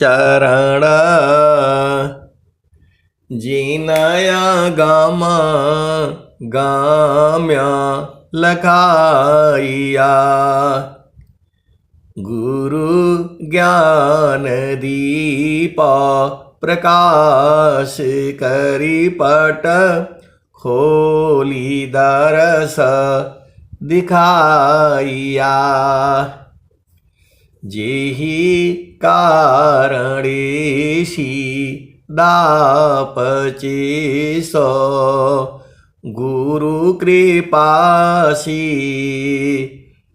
चरण जिनया गाम गाम्य लखाइया गुरु ज्ञान दीप प्रकाश करी पट खोली दरस दिखाइया जेहि कारणेशी दापचे सो गुरु कृपासी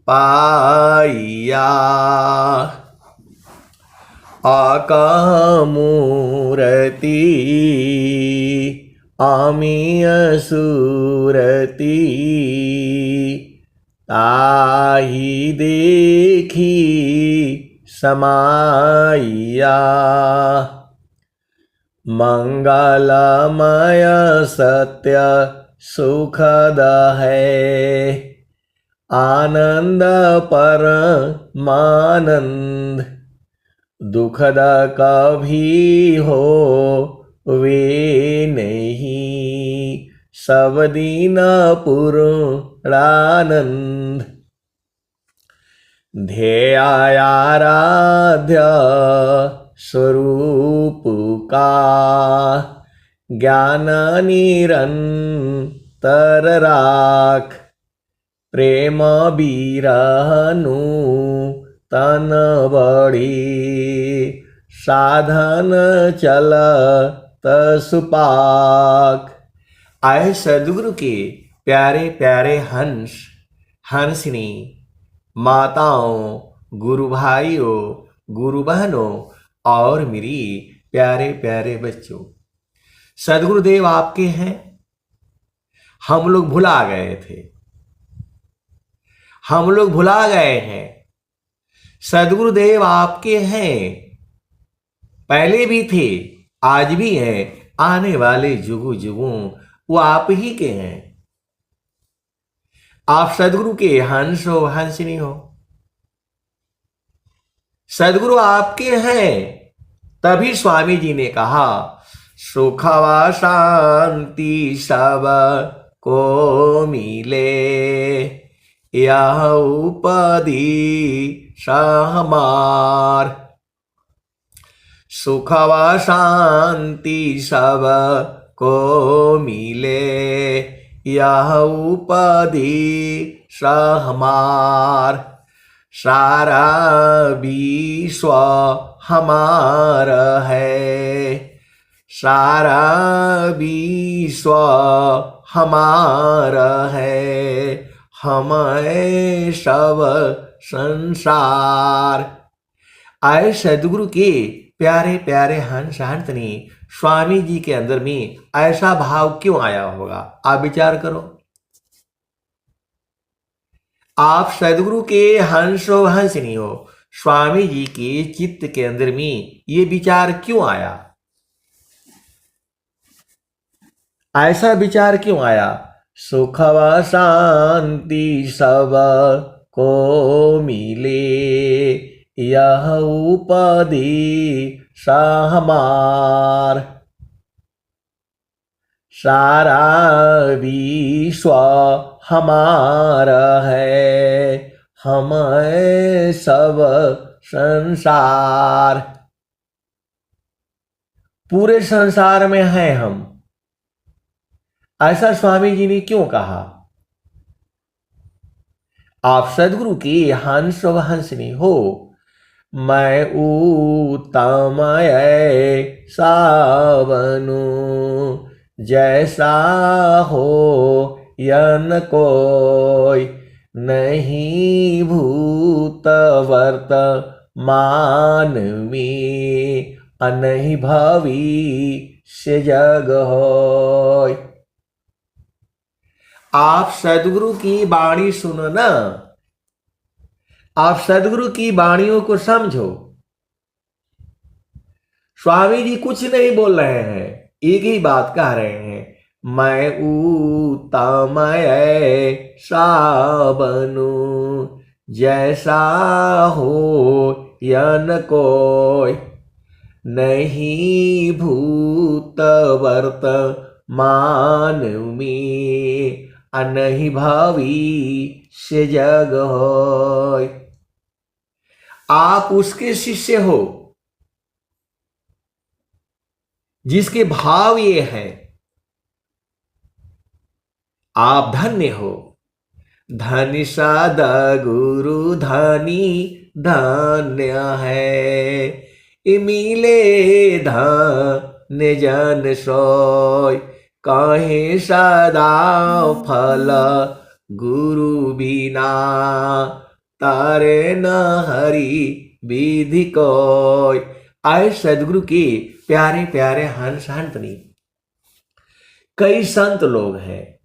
पाइया आकामूर्ति आमीय सुरति ताहि देखी समाइया मंगलमय सत्य सुखद है आनंद परमानंद दुखद कभी हो वे नहीं सब दिन पूर्णानंद ध्येयाराध्य स्वरूप का ज्ञान निरंतर राख प्रेम बिरहनु तन बड़ी साधन चलत सुपाक। आए सदगुरु के प्यारे प्यारे हंस हंसनी माताओं गुरु भाइयों गुरु बहनों और मेरी प्यारे प्यारे बच्चों, सदगुरुदेव आपके हैं। हम लोग भुला गए थे, हम लोग भुला गए हैं। सदगुरुदेव आपके हैं, पहले भी थे आज भी हैं, आने वाले जुगों जुगों वो आप ही के हैं। आप सदगुरु के हंस हो हंसनी हो, सदगुरु आपके हैं। तभी स्वामी जी ने कहा सुख व शांति सब को मिले यह उपदेश हमार। सुख व शांति सब को मिले यह उपदेश हमार। सारा विश्व हमार है, सारा विश्व हमार है, हमें सब संसार। आए सदगुरु के प्यारे प्यारे हंस हंसनी स्वामी जी के अंदर में ऐसा भाव क्यों आया होगा? आप विचार करो। आप सदगुरु के हंस हो हंसनी हो, स्वामी जी के चित्त के अंदर में ये विचार क्यों आया? ऐसा विचार क्यों आया? सुख व शांति सब को मिले यह उपदेश हमार। सारा विश्व हमार है, हमें सब संसार। पूरे संसार में हैं हम, ऐसा स्वामी जी ने क्यों कहा? आप सदगुरु की हंस व हंसनी हो। मैं उत्तम ऐसा बनूं जैसा हो यन कोई नहीं भूत वर्तमान में अनहि भविष्य जग होय। आप सदगुरु की वाणी सुनो ना, आप सदगुरु की वाणियों को समझो। स्वामी जी कुछ नहीं बोल रहे हैं, एक ही बात कह रहे हैं, मैं उत्तम ऐसा बनूं जैसा हो यन कोई नहीं भूत वर्तमान में, नहीं भविष्य जग होय। आप उसके शिष्य हो जिसके भाव ये हैं, आप धन्य हो। धनि सद गुरु धनी धन्य है, मिले धन्य जन सोय। कहे सदा फल गुरु बिना, तारे न हरि विधि कोय। आए सदगुरु के प्यारे प्यारे हंस हंतनी। कई संत लोग हैं,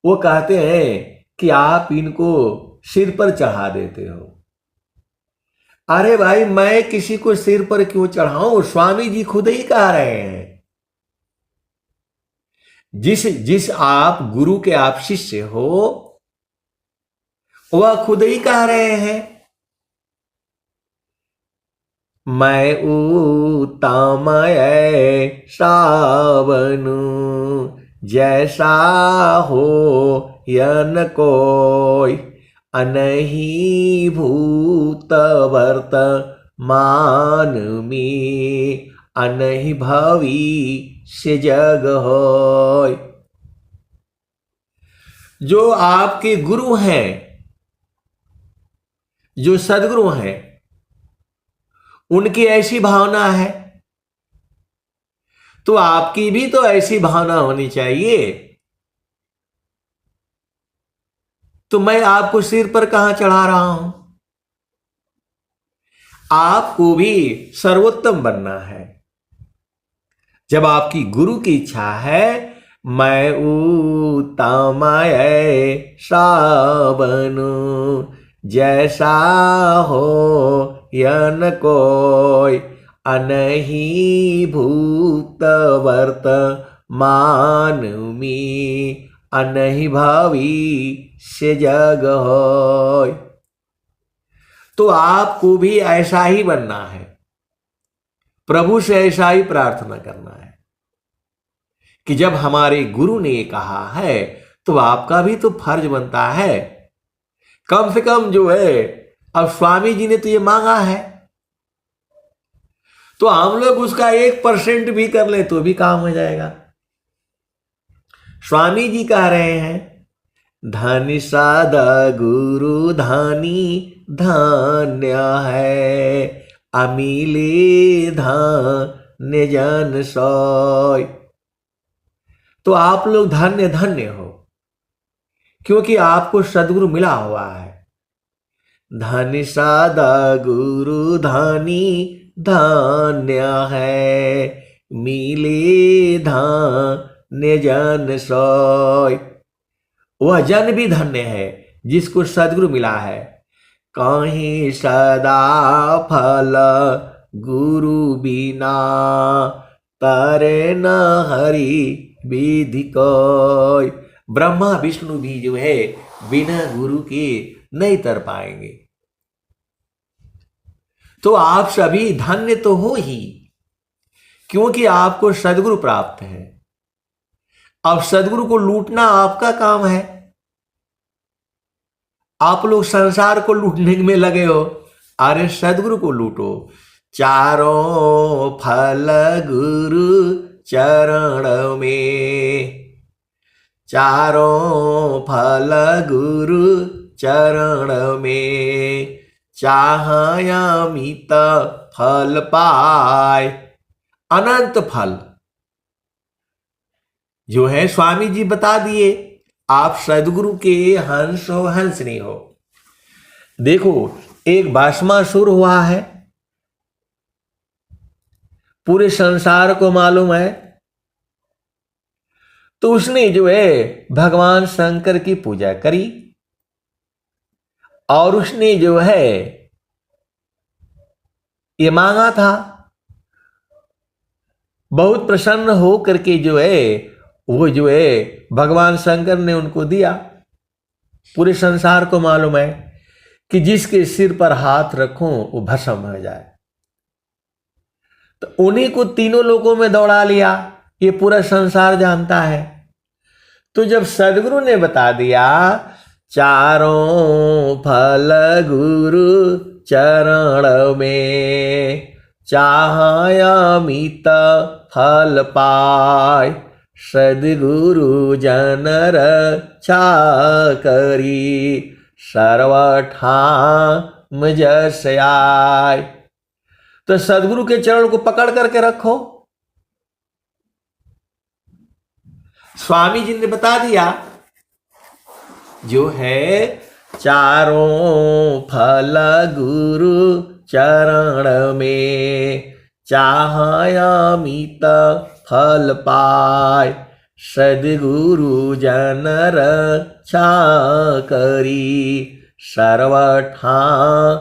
वो कहते हैं कि आप इनको सिर पर चढ़ा देते हो। अरे भाई, मैं किसी को सिर पर क्यों चढ़ाऊं? स्वामी जी खुद ही कह रहे हैं। जिस जिस आप गुरु के आप शिष्य हो, वह खुद ही कह रहे हैं, मैं उत्तम सावनु, जैसा हो यन कोय। अनहि भूत वर्तमान में, अनहि भविष्य जग होय। जो आपके गुरु हैं, जो सदगुरु हैं, उनकी ऐसी भावना है, तो आपकी भी तो ऐसी भावना होनी चाहिए। तो मैं आपको सिर पर कहां चढ़ा रहा हूं? आपको भी सर्वोत्तम बनना है। जब आपकी गुरु की इच्छा है, मैं उत्तम सावनु, जैसा हो यन कोय। अनहि भूत वर्तमान में, अनहि भविष्य जग होय। तो आपको भी ऐसा ही बनना है, प्रभु से ऐसा ही प्रार्थना करना है कि जब हमारे गुरु ने कहा है, तो आपका भी तो फर्ज बनता है, कम से कम जो है, अब स्वामी जी ने तो ये मांगा है, तो हम लोग उसका 1% भी कर ले तो भी काम हो जाएगा। स्वामी जी कह रहे हैं, धनि सद गुरु धनी धन्य है, अमिले धन्य जन सोय। तो आप लोग धन्य धन्य हो, क्योंकि आपको सदगुरु मिला हुआ है। धनि सद गुरु धनी धन्य है, मिले धन्य जन सोय। वह जन भी धन्य है जिसको सदगुरु मिला है। कहीं सदा फल गुरु बिना, तारे न हरि विधि कोय। ब्रह्मा विष्णु भी जो है बिना गुरु के नहीं तर पाएंगे। तो आप सभी धन्य तो हो ही, क्योंकि आपको सदगुरु प्राप्त है। अब सदगुरु को लूटना आपका काम है। आप लोग संसार को लूटने में लगे हो, अरे सदगुरु को लूटो। चारों फल गुरु चरण में, चारों फल गुरु चरण में, चाहे अमित फल पाए। अनंत फल जो है स्वामी जी बता दिए। आप सदगुरु के हंस हो, हंसनी हो। देखो, एक भस्मासुर हुआ है, पूरे संसार को मालूम है, तो उसने जो है भगवान शंकर की पूजा करी, और उसने जो है ये मांगा था, बहुत प्रसन्न हो करके जो है वो जो है भगवान शंकर ने उनको दिया। पूरे संसार को मालूम है कि जिसके सिर पर हाथ रखूं वो भस्म हो जाए। तो उन्हीं को तीनों लोकों में दौड़ा लिया, ये पूरा संसार जानता है। तो जब सदगुरु ने बता दिया चारों फल गुरु चरण में, चाहय अमित फल पाय, सदगुरु जन रक्षा करी, सर्वठाम जस आय। तो सदगुरु के चरण को पकड़ करके रखो। स्वामी जी ने बता दिया जो है चारों फल गुरु चरण में, चाहय अमित फल पाय, सदगुरु जन रक्षा करी, सर्वठाम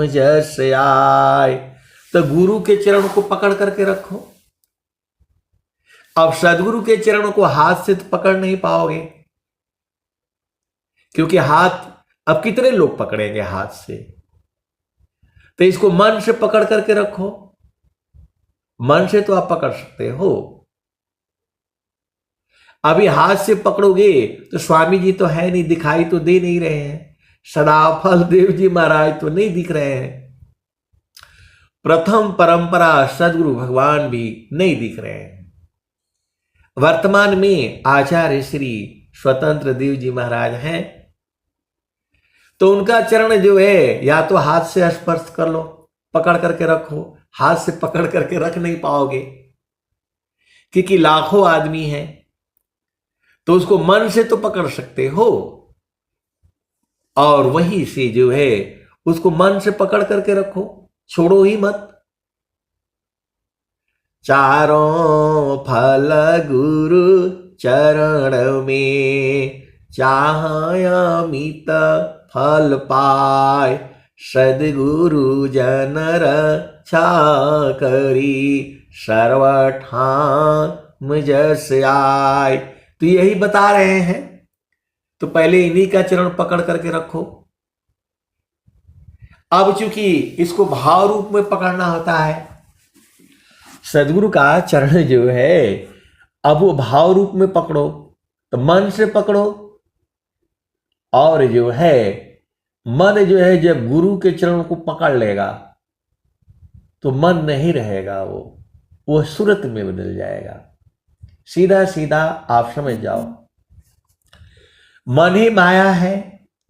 जस आय। तो गुरु के चरण को पकड़ करके रखो। अब सदगुरु के चरणों को हाथ से तो पकड़ नहीं पाओगे, क्योंकि हाथ अब कितने लोग पकड़ेंगे हाथ से। तो इसको मन से पकड़ करके रखो। मन से तो आप पकड़ सकते हो। अभी हाथ से पकड़ोगे तो स्वामी जी तो है नहीं, दिखाई तो दे नहीं रहे हैं। सदाफल देव जी महाराज तो नहीं दिख रहे हैं। प्रथम परंपरा सदगुरु भगवान भी नहीं दिख रहे हैं। वर्तमान में आचार्य श्री स्वतंत्र देव जी महाराज हैं, तो उनका चरण जो है या तो हाथ से स्पर्श कर लो, पकड़ करके रखो। हाथ से पकड़ करके रख नहीं पाओगे, क्योंकि लाखों आदमी हैं। तो उसको मन से तो पकड़ सकते हो, और वहीं से जो है उसको मन से पकड़ करके रखो, छोड़ो ही मत। चारों फल गुरु चरण में, चाहय अमित फल पाय, सदगुरु जन रक्षा करी, सर्वठाम जस आय। तो यही बता रहे हैं। तो पहले इन्हीं का चरण पकड़ करके रखो। अब चूंकि इसको भाव रूप में पकड़ना होता है, सदगुरु का चरण जो है अब वो भाव रूप में पकड़ो, तो मन से पकड़ो। और जो है मन जो है जब गुरु के चरण को पकड़ लेगा तो मन नहीं रहेगा, वो सूरत में बदल जाएगा। सीधा सीधा आप समझ जाओ, मन ही माया है,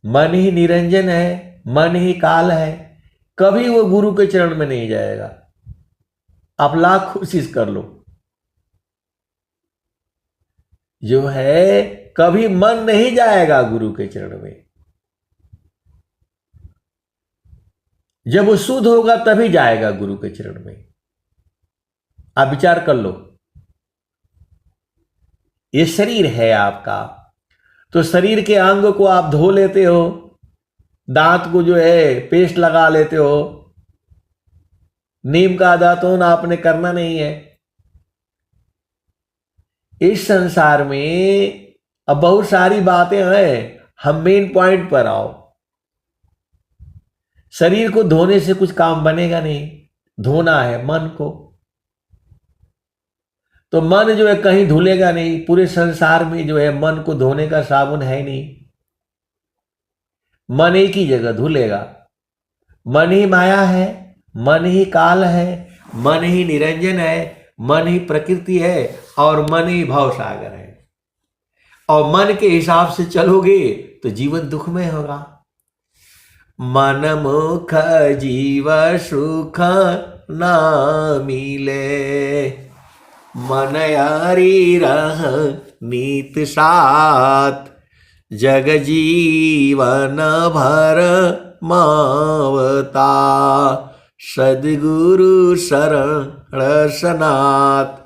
मन ही निरंजन है, मन ही काल है। कभी वो गुरु के चरण में नहीं जाएगा। आप लाख कोशिश कर लो, जो है कभी मन नहीं जाएगा गुरु के चरण में। जब वो शुद्ध होगा तभी जाएगा गुरु के चरण में। आप विचार कर लो, ये शरीर है आपका, तो शरीर के अंग को आप धो लेते हो, दांत को जो है पेस्ट लगा लेते हो। नीम का दातून आपने करना नहीं है। इस संसार में अब बहुत सारी बातें हैं, हम मेन पॉइंट पर आओ। शरीर को धोने से कुछ काम बनेगा नहीं, धोना है मन को। तो मन जो है कहीं धुलेगा नहीं, पूरे संसार में जो है मन को धोने का साबुन है नहीं। मन एक ही जगह धुलेगा। मन ही माया है, मन ही काल है, मन ही निरंजन है, मन ही प्रकृति है, और मन ही भव सागर है। और मन के हिसाब से चलोगे तो जीवन दुख में होगा। मन मुख जीव सुख ना मिले, मन यारी रह नीत साथ, जग जीवन भर मावता, सद्गुरु शरण सनात।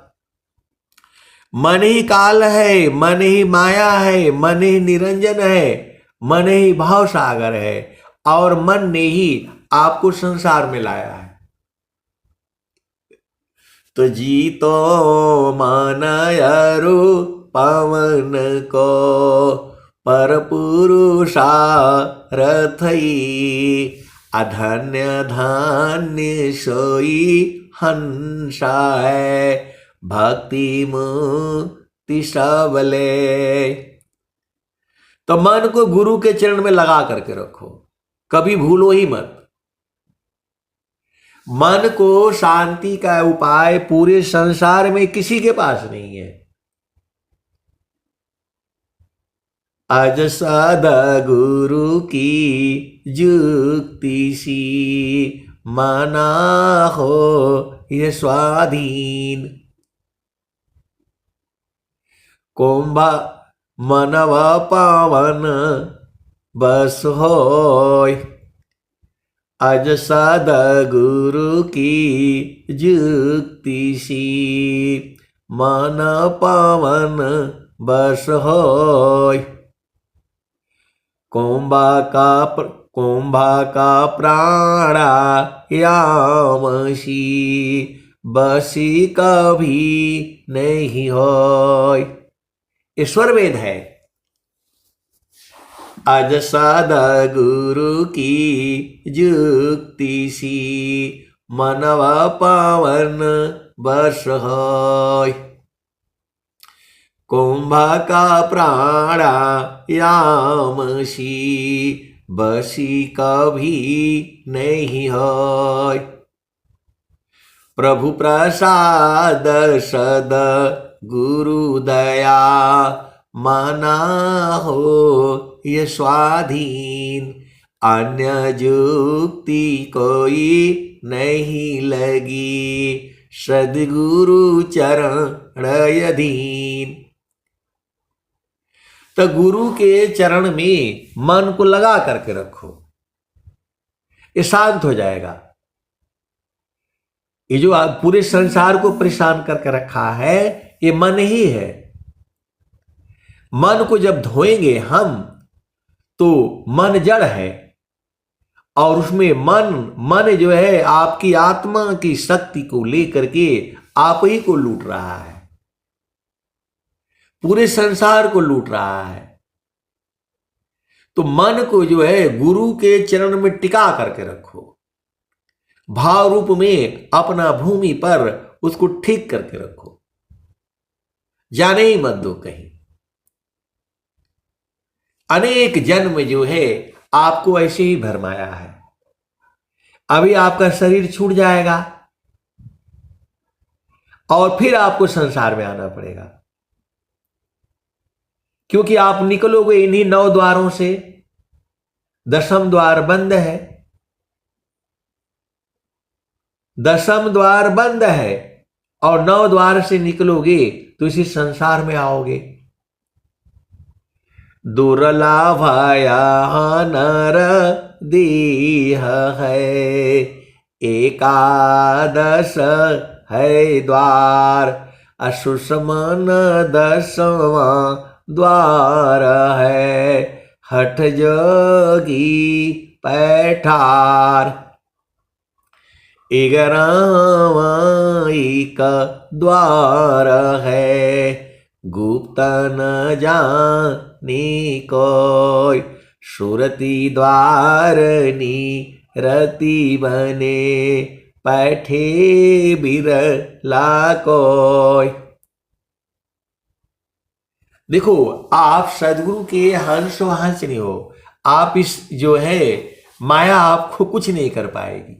मन ही काल है, मन ही माया है, मन ही निरंजन है, मन ही भाव सागर है, और मन ने ही आपको संसार में लाया है। तो जीतो मन अरु पवन को, पर पुरुषारथई, अधन्य धान्य सोई हंसा है, भक्ति मुक्ति सबले। तो मन को गुरु के चरण में लगा करके रखो, कभी भूलो ही मत। मन को शांति का उपाय पूरे संसार में किसी के पास नहीं है। अज सदा गुरु की जुक्ति सी, मना हो ये स्वाधीन। कुंभा मनवा पावन बस होय, अज सदा गुरु की जुक्ति सी, मन पावन बस होय। कुंभा का प्राणा यामसी, बसी कभी नहीं होय। ईश्वर वेद है। अज सदा गुरु की जुक्ति सी, मनवा पावन बस होय। कुंभा का प्राणा यामसी, बसी कभी नहीं होय। प्रभु प्रसाद सद गुरु दया, माना हो ये स्वाधीन। अन्य जुक्ति कोई नहीं लगी, सदगुरु चरण अधीन। तो गुरु के चरण में मन को लगा करके रखो, ये शांत हो जाएगा। ये जो पूरे संसार को परेशान करके रखा है, ये मन ही है। मन को जब धोएंगे हम, तो मन जड़ है, और उसमें मन जो है आपकी आत्मा की शक्ति को लेकर के आप ही को लूट रहा है, पूरे संसार को लूट रहा है। तो मन को जो है गुरु के चरण में टिका करके रखो, भाव रूप में अपना भूमि पर उसको ठीक करके रखो, जाने ही मत दो कहीं। अनेक जन्म जो है आपको ऐसे ही भरमाया है। अभी आपका शरीर छूट जाएगा और फिर आपको संसार में आना पड़ेगा, क्योंकि आप निकलोगे इन्हीं 9 द्वारों से। 10वां द्वार बंद है, 10वां द्वार बंद है, और 9 द्वार से निकलोगे तो इसी संसार में आओगे। दुर्लभया नर देह है, 11 है द्वार, असुषमन 10वां द्वार है, हठ जोगी पैठार। 11वां एक द्वार है, गुप्त न जाने कोई, सुरती द्वारनी रति बने, पैठे बिरला कोई। देखो, आप सदगुरु के हंस वहंस नहीं हो। आप इस जो है माया आपको कुछ नहीं कर पाएगी।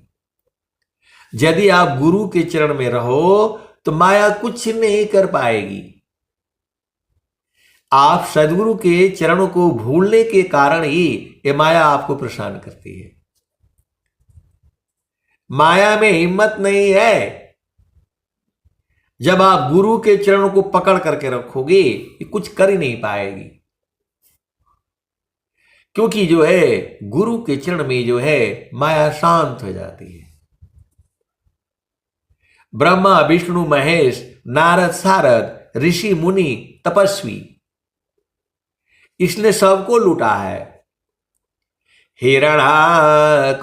यदि आप गुरु के चरण में रहो तो माया कुछ नहीं कर पाएगी। आप सदगुरु के चरणों को भूलने के कारण ही ये माया आपको परेशान करती है। माया में हिम्मत नहीं है। जब आप गुरु के चरणों को पकड़ करके रखोगे, ये कुछ कर ही नहीं पाएगी, क्योंकि जो है गुरु के चरण में जो है माया शांत हो जाती है। ब्रह्मा विष्णु महेश नारद सारद ऋषि मुनि तपस्वी, इसने सबको लूटा है। हिरणाकुशरा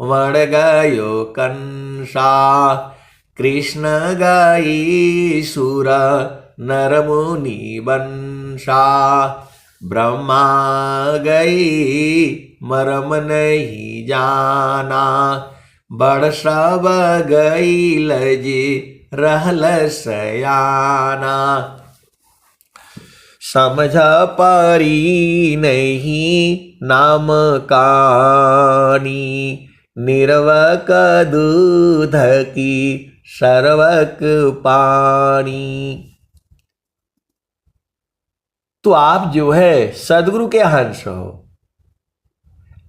वण गयो कंसा, कृष्ण गई सुर नर मुनि बंसा, ब्रह्मा गई मरम नहीं जाना, बड़ सब गईल जी रहल सयाना, समझ पारी नहीं नाम कानी, निर्वक दूध की सर्वक पानी। तो आप जो है सदगुरु के हंस हो,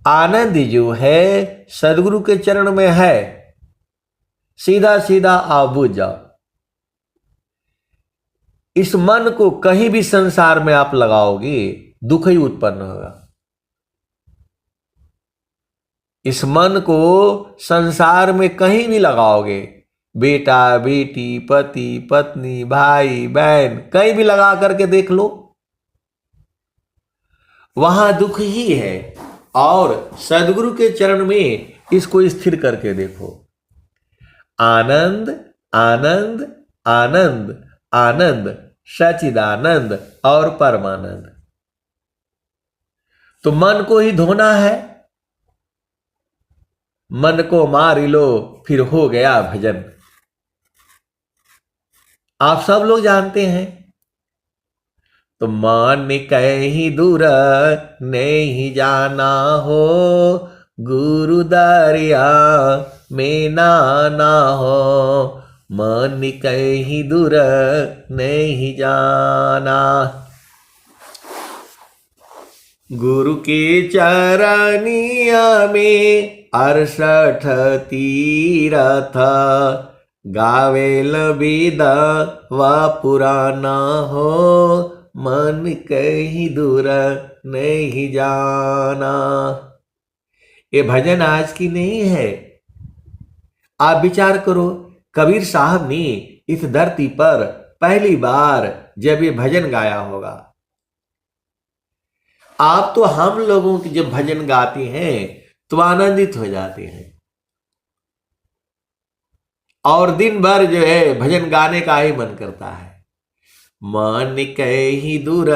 आनंद जो है सदगुरु के चरण में है, सीधा सीधा आप बुझ जाओ। इस मन को कहीं भी संसार में आप लगाओगे दुख ही उत्पन्न होगा। इस मन को संसार में कहीं भी लगाओगे, बेटा बेटी पति पत्नी भाई बहन कहीं भी लगा करके देख लो, वहां दुख ही है। और सदगुरु के चरण में इसको स्थिर करके देखो, आनंद आनंद आनंद आनंद, सचिदानंद और परमानंद। तो मन को ही धोना है, मन को मार लो फिर हो गया भजन। आप सब लोग जानते हैं। तो मन कहीं दूर नहीं जाना हो, गुरु दरिया में नाना हो, मन कहीं दूर नहीं जाना। गुरु के चरनिया में 68 तीरथ, गावेल विदा व पुराना हो, मन कहीं दूर नहीं जाना। ये भजन आज की नहीं है। आप विचार करो, कबीर साहब ने इस धरती पर पहली बार जब ये भजन गाया होगा, आप तो हम लोगों की जब भजन गाते हैं तो आनंदित हो जाते हैं और दिन भर जो है भजन गाने का ही मन करता है। मन कहीं दूर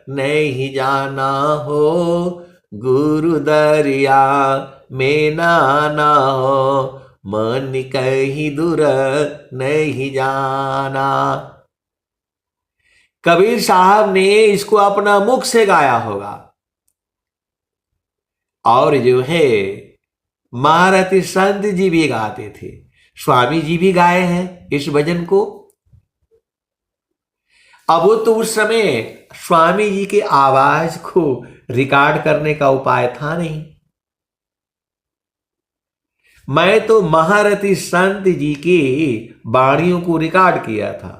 नहीं जाना हो, गुरु दरिया में नाना हो, मन कहीं दूर नहीं जाना। कबीर साहब ने इसको अपना मुख से गाया होगा और जो है महारथी संत जी भी गाते थे, स्वामी जी भी गाए हैं इस भजन को। अब वो तो उस समय स्वामी जी के आवाज को रिकॉर्ड करने का उपाय था नहीं। मैं तो महारथी संत जी की वाणियों को रिकॉर्ड किया था।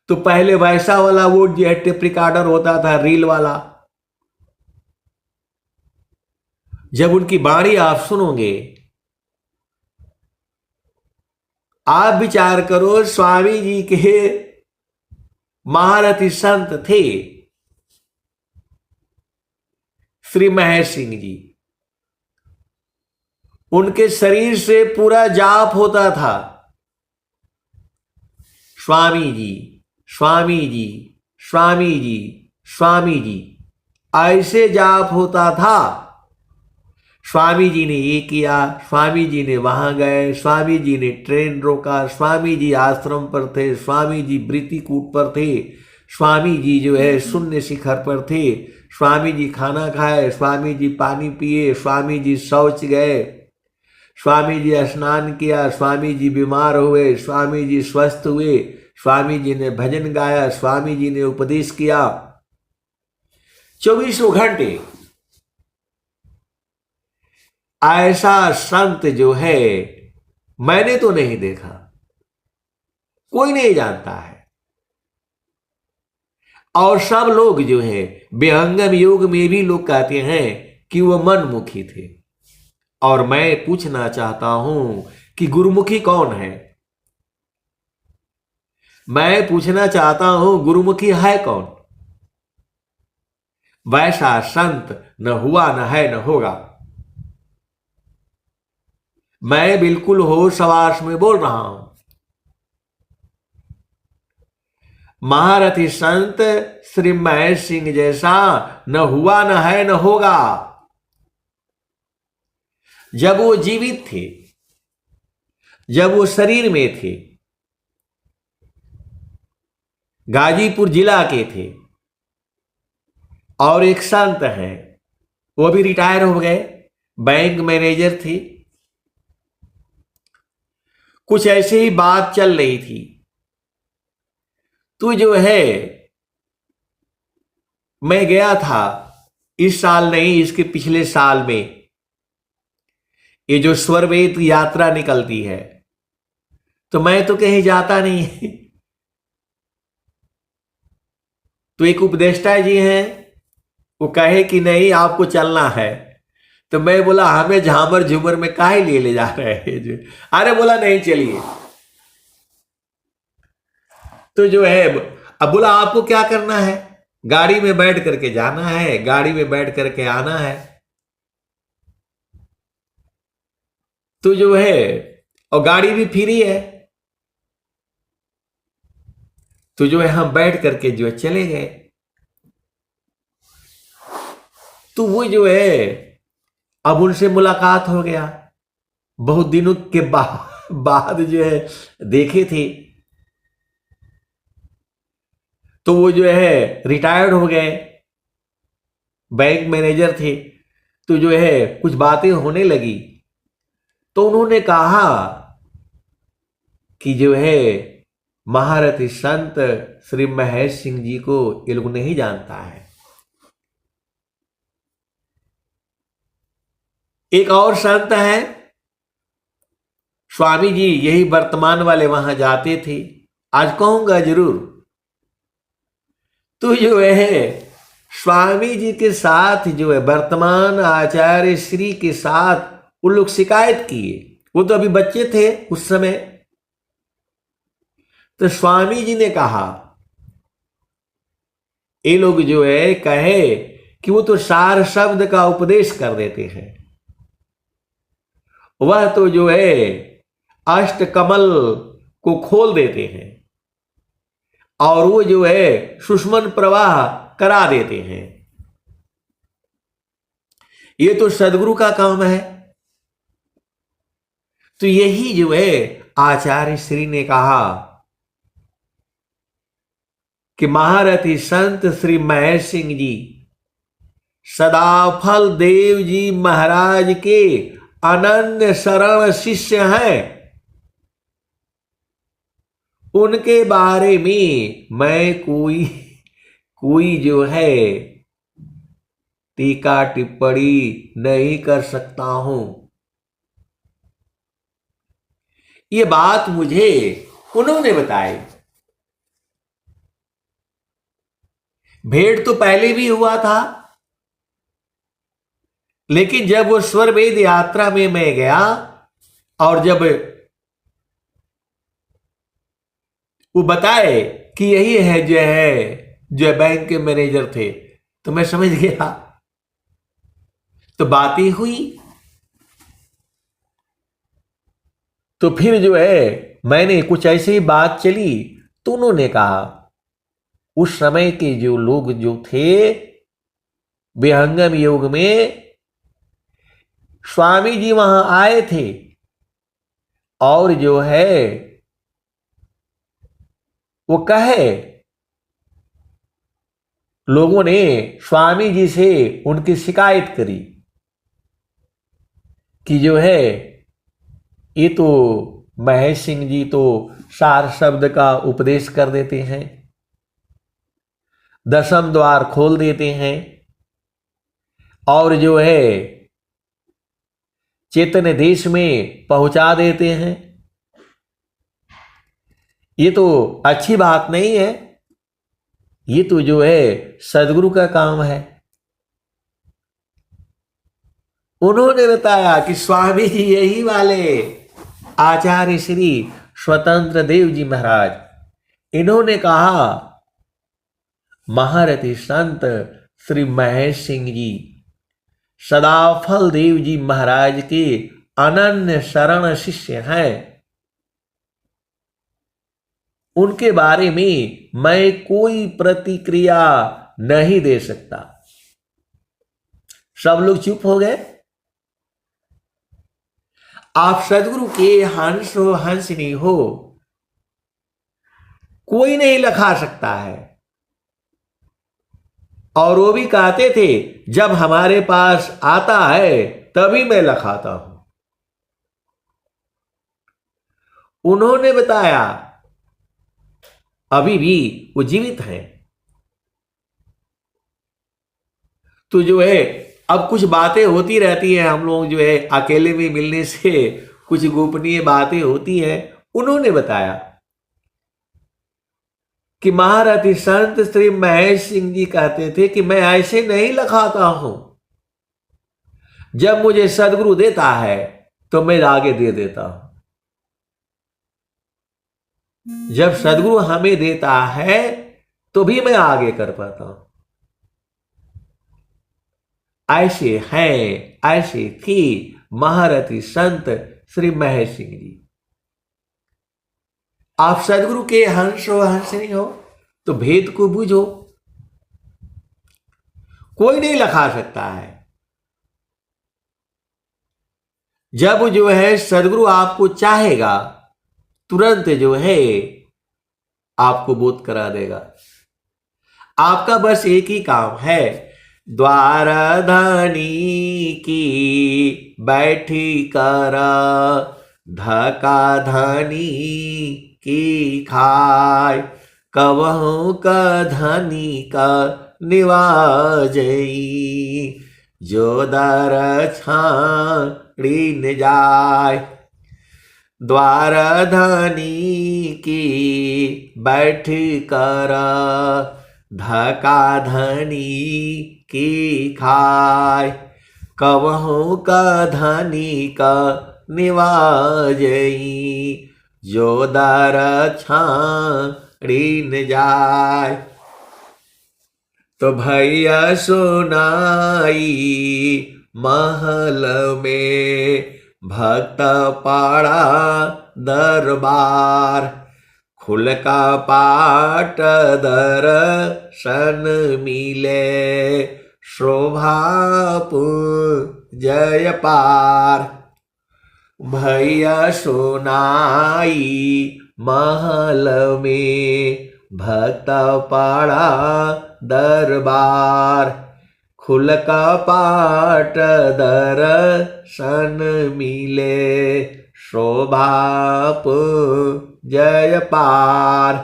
तो पहले वैसा वाला वो जो टेप रिकॉर्डर होता था, रील वाला, जब उनकी वाणी आप सुनोगे, आप विचार करो, स्वामी जी के महारथी संत थे श्री महेश सिंह जी। उनके शरीर से पूरा जाप होता था, स्वामी जी स्वामी जी स्वामी जी स्वामी जी, ऐसे जाप होता था। स्वामी जी ने ये किया, स्वामी जी ने वहां गए, स्वामी जी ने ट्रेन रोका, स्वामी जी आश्रम पर थे, स्वामी जी वृत्तिकूट पर थे, स्वामी जी जो है शून्य शिखर पर थे, स्वामी जी खाना खाए, स्वामी जी पानी पिए, स्वामी जी शौच गए, स्वामी जी स्नान किया, स्वामी जी बीमार हुए, स्वामी जी स्वस्थ हुए, स्वामी जी ने भजन गाया, स्वामी जी ने उपदेश किया। 24 घंटे ऐसा संत जो है मैंने तो नहीं देखा, कोई नहीं जानता है। और सब लोग जो है विहंगम योग में भी लोग कहते हैं कि वो मनमुखी थे। और मैं पूछना चाहता हूं कि गुरुमुखी कौन है? मैं पूछना चाहता हूं गुरुमुखी है कौन? वैसा संत न हुआ, न है, न होगा। मैं बिल्कुल होश हवास में बोल रहा हूं। महारथी संत श्री महेश सिंह जैसा न हुआ, न है, न होगा। जब वो जीवित थे, जब वो शरीर में थे, गाजीपुर जिला के थे, और एक संत हैं, वो भी रिटायर हो गए, बैंक मैनेजर थे। कुछ ऐसे ही बात चल रही थी। तो जो है, मैं गया था इस साल नहीं, इसके पिछले साल में, ये जो स्वरवेद यात्रा निकलती है, तो मैं तो कहीं जाता नहीं। तो एक उपदेष्टा जी हैं, वो कहे कि नहीं आपको चलना है। तो मैं बोला हमें झामर झूमर में काहे लिए ले जा रहे हैं जो। अरे बोला नहीं चलिए। तो जो है, अब बोला आपको क्या करना है, गाड़ी में बैठ करके जाना है, गाड़ी में बैठ करके आना है। तो जो है, और गाड़ी भी फ्री है। तो जो है हम बैठ करके जो है चले गए। तो वो जो है, अब उनसे मुलाकात हो गया, बहुत दिनों के बाद जो है देखे थे। तो वो जो है रिटायर्ड हो गए, बैंक मैनेजर थे। तो जो है कुछ बातें होने लगी। तो उन्होंने कहा कि जो है महारथी संत श्री महेश सिंह जी को ये लोग नहीं जानता है। एक और संत है स्वामी जी, यही वर्तमान वाले, वहां जाते थे, आज कहूंगा जरूर। तो जो है स्वामी जी के साथ जो है वर्तमान आचार्य श्री के साथ वो लोग शिकायत किए। वो तो अभी बच्चे थे उस समय। तो स्वामी जी ने कहा, ये लोग जो है कहे कि वो तो सार शब्द का उपदेश कर देते हैं, वह तो जो है अष्ट कमल को खोल देते हैं, और वो जो है सुषमन प्रवाह करा देते हैं। ये तो सदगुरु का काम है। तो यही जो है आचार्य श्री ने कहा कि महारथी संत श्री महेश सिंह जी सदाफल देव जी महाराज के अनन्य शरण शिष्य हैं। उनके बारे में मैं कोई जो है टीका टिप्पणी नहीं कर सकता हूं। ये बात मुझे उन्होंने बताई। भेंट तो पहले भी हुआ था, लेकिन जब वो स्वरवेद यात्रा में मैं गया और जब वो बताए कि यही है जो बैंक के मैनेजर थे, तो मैं समझ गया। तो बात ही हुई। तो फिर जो है मैंने कुछ ऐसी ही बात चली। तो उन्होंने कहा उस समय के जो लोग जो थे विहंगम योग में, स्वामी जी वहां आए थे, और जो है वो कहे लोगों ने स्वामी जी से उनकी शिकायत करी कि जो है ये तो महेश सिंह जी तो सार शब्द का उपदेश कर देते हैं, दशम द्वार खोल देते हैं, और जो है चेतन देश में पहुंचा देते हैं। ये तो अच्छी बात नहीं है। ये तो जो है सदगुरु का काम है। उन्होंने बताया कि स्वामी जी यही वाले आचार्य श्री स्वतंत्र देव जी महाराज, इन्होंने कहा महारथी संत श्री महेश सिंह जी सदाफल देव जी महाराज के अनन्य शरण शिष्य हैं। उनके बारे में मैं कोई प्रतिक्रिया नहीं दे सकता। सब लोग चुप हो गए। आप सदगुरु के हंस हो, हंसनी हो, कोई नहीं लखा सकता है। और वो भी कहते थे जब हमारे पास आता है तभी मैं लखाता हूं। उन्होंने बताया अभी भी वो जीवित हैं। तो जो है अब कुछ बातें होती रहती हैं, हम लोग जो है अकेले में मिलने से कुछ गोपनीय बातें होती हैं। उन्होंने बताया कि महारथी संत श्री महेश सिंह जी कहते थे कि मैं ऐसे नहीं लखाता हूं, जब मुझे सदगुरु देता है तो मैं आगे दे देता हूं। जब सदगुरु हमें देता है तो भी मैं आगे कर पाता हूं। ऐसे हैं, ऐसे थी महारथी संत श्री महेश सिंह जी। आप सदगुरु के हंस हो, हंसनी हो, तो भेद को बूझो। कोई नहीं लखा सकता है। जब जो है सदगुरु आपको चाहेगा तुरंत जो है आपको बोध करा देगा। आपका बस एक ही काम है, द्वारधानी की बैठी करा, धका धनी की खाय, कवहू का धनी का निवाजई, जो दर छाड़ी न जाय। द्वारधानी की बैठ कर, धका धनी की खाय, कवहू का धनी का निवाजई, जो दर छाड़ी न जाय। तो भैया सुनाई महल में भक्त पाड़ा दरबार, खुल का पाट दर्शन मिले, शोभा जय पार। भैया सुनाई महल में भक्त पाड़ा दरबार, खुल का पाट दर्शन मिले, शोभा जय पार।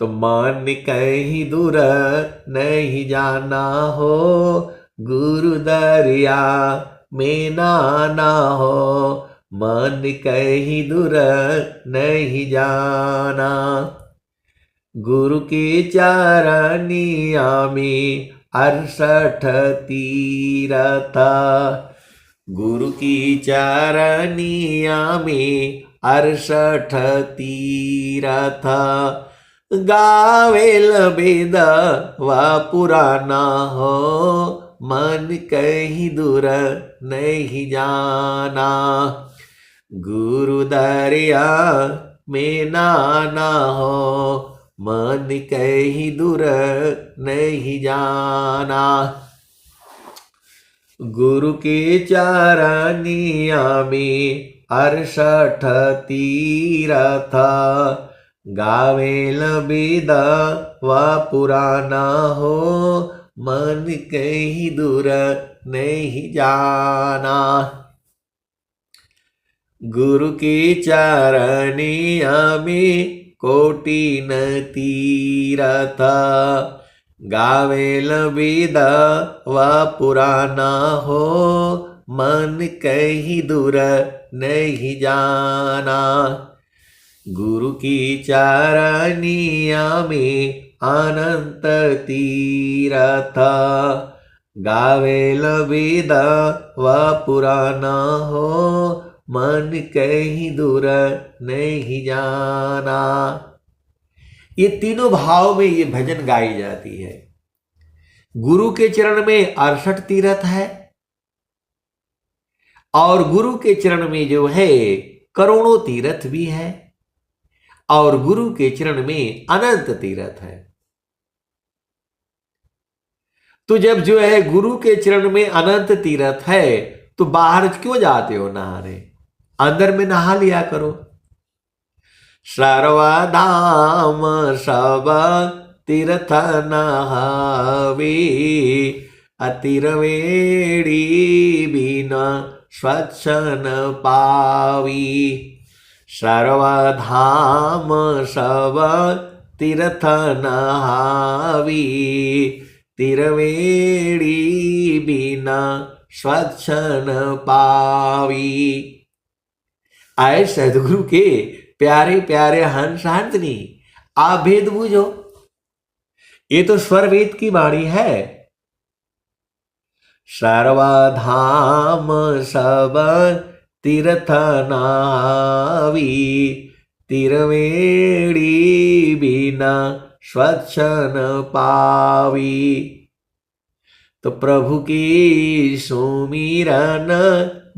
तो मन कहीं दूर नहीं जाना हो, गुरु दरिया में नाना हो, मन कहीं दूर नहीं जाना। गुरु की चरनिया में 68 तीरथ, गुरु की चरनिया में 68 तीरथ, गावेल वेद व पुराना हो, मन कहीं दूर नहीं जाना। गुरु दरिया में नाना हो, मन कहीं दूर नहीं जाना। गुरु के चरनिया में 68 तीरथ, गावेल वेद व पुराना हो, मन कहीं दूर नहीं जाना। गुरु के चरनिया में कोटि न तीरथ, गावेल वेद व पुराना हो, मन कहीं दूर नहीं जाना। गुरु की चरनिया में अनंत तीरथ, गावेल वेद व पुराना हो, मन कहीं दूर नहीं जाना। ये तीनों भाव में ये भजन गाई जाती है। गुरु के चरण में 68 तीरथ है, और गुरु के चरण में जो है करोड़ों तीरथ भी है, और गुरु के चरण में अनंत तीरथ है। तो जब जो है गुरु के चरण में अनंत तीरथ है, तो बाहर क्यों जाते हो नहाने, अंदर में नहा लिया करो। सर्वधाम सब तीर्थ नहावे, अतिरवेणी बिना स्वच्छ न पावी। सर्वधाम सब तीर्थ नहावी, तिरवेणी बिना स्वच्छ न पावी। आए सदगुरु के प्यारे प्यारे हंस हंसनी, आप भेद बूझो। ये तो स्वर वेद की वाणी है। सर्वधाम सब तीर्थ नहावी, तिरवेणी बिना स्वच्छ न पावी। तो प्रभु की सुमिरन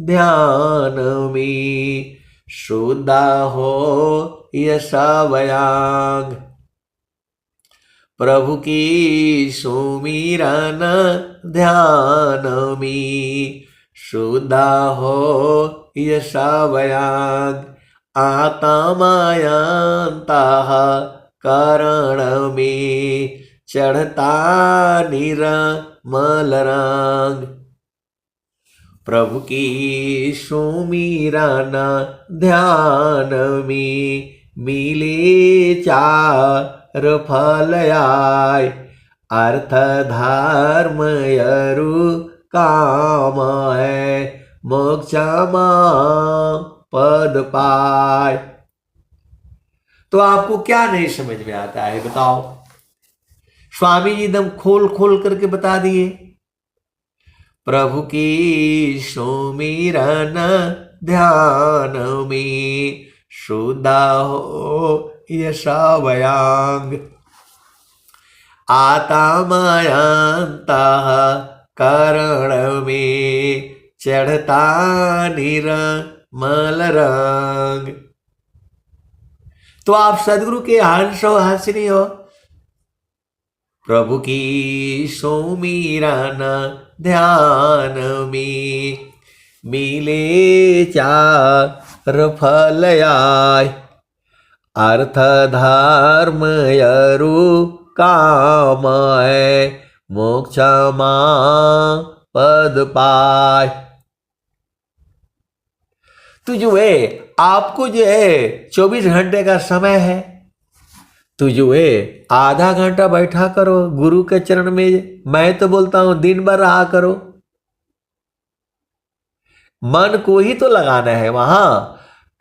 ध्यान में शुद्ध हो यशवयांग। प्रभु की सुमिरन ध्यान में शुद्ध हो यशवयांग। आत्मायंतः करण में चढ़ता निर्मल रंग। प्रभु की सुमिरन ध्यान में मिले चार फल आय। अर्थ धर्म यरु काम है, मोक्ष पद पाय। तो आपको क्या नहीं समझ में आता है बताओ। स्वामी जी एकदम खोल खोल करके बता दिए। प्रभु की सुमिरन ध्यान में शुद्ध हो यशवयांग। आत्मायंतः करण में चढ़ता निर्मल रंग। तो आप सदगुरु के हंस हो हंसनी हो। प्रभु की सुमिरन ध्यान में मिले चार फल आय। अर्थ धर्म यरु काम है, मोक्ष पद पाय। तो जो है आपको जो है 24 घंटे का समय है, तो जो है आधा घंटा बैठा करो गुरु के चरण में। मैं तो बोलता हूं दिन भर रहा करो। मन को ही तो लगाना है वहां।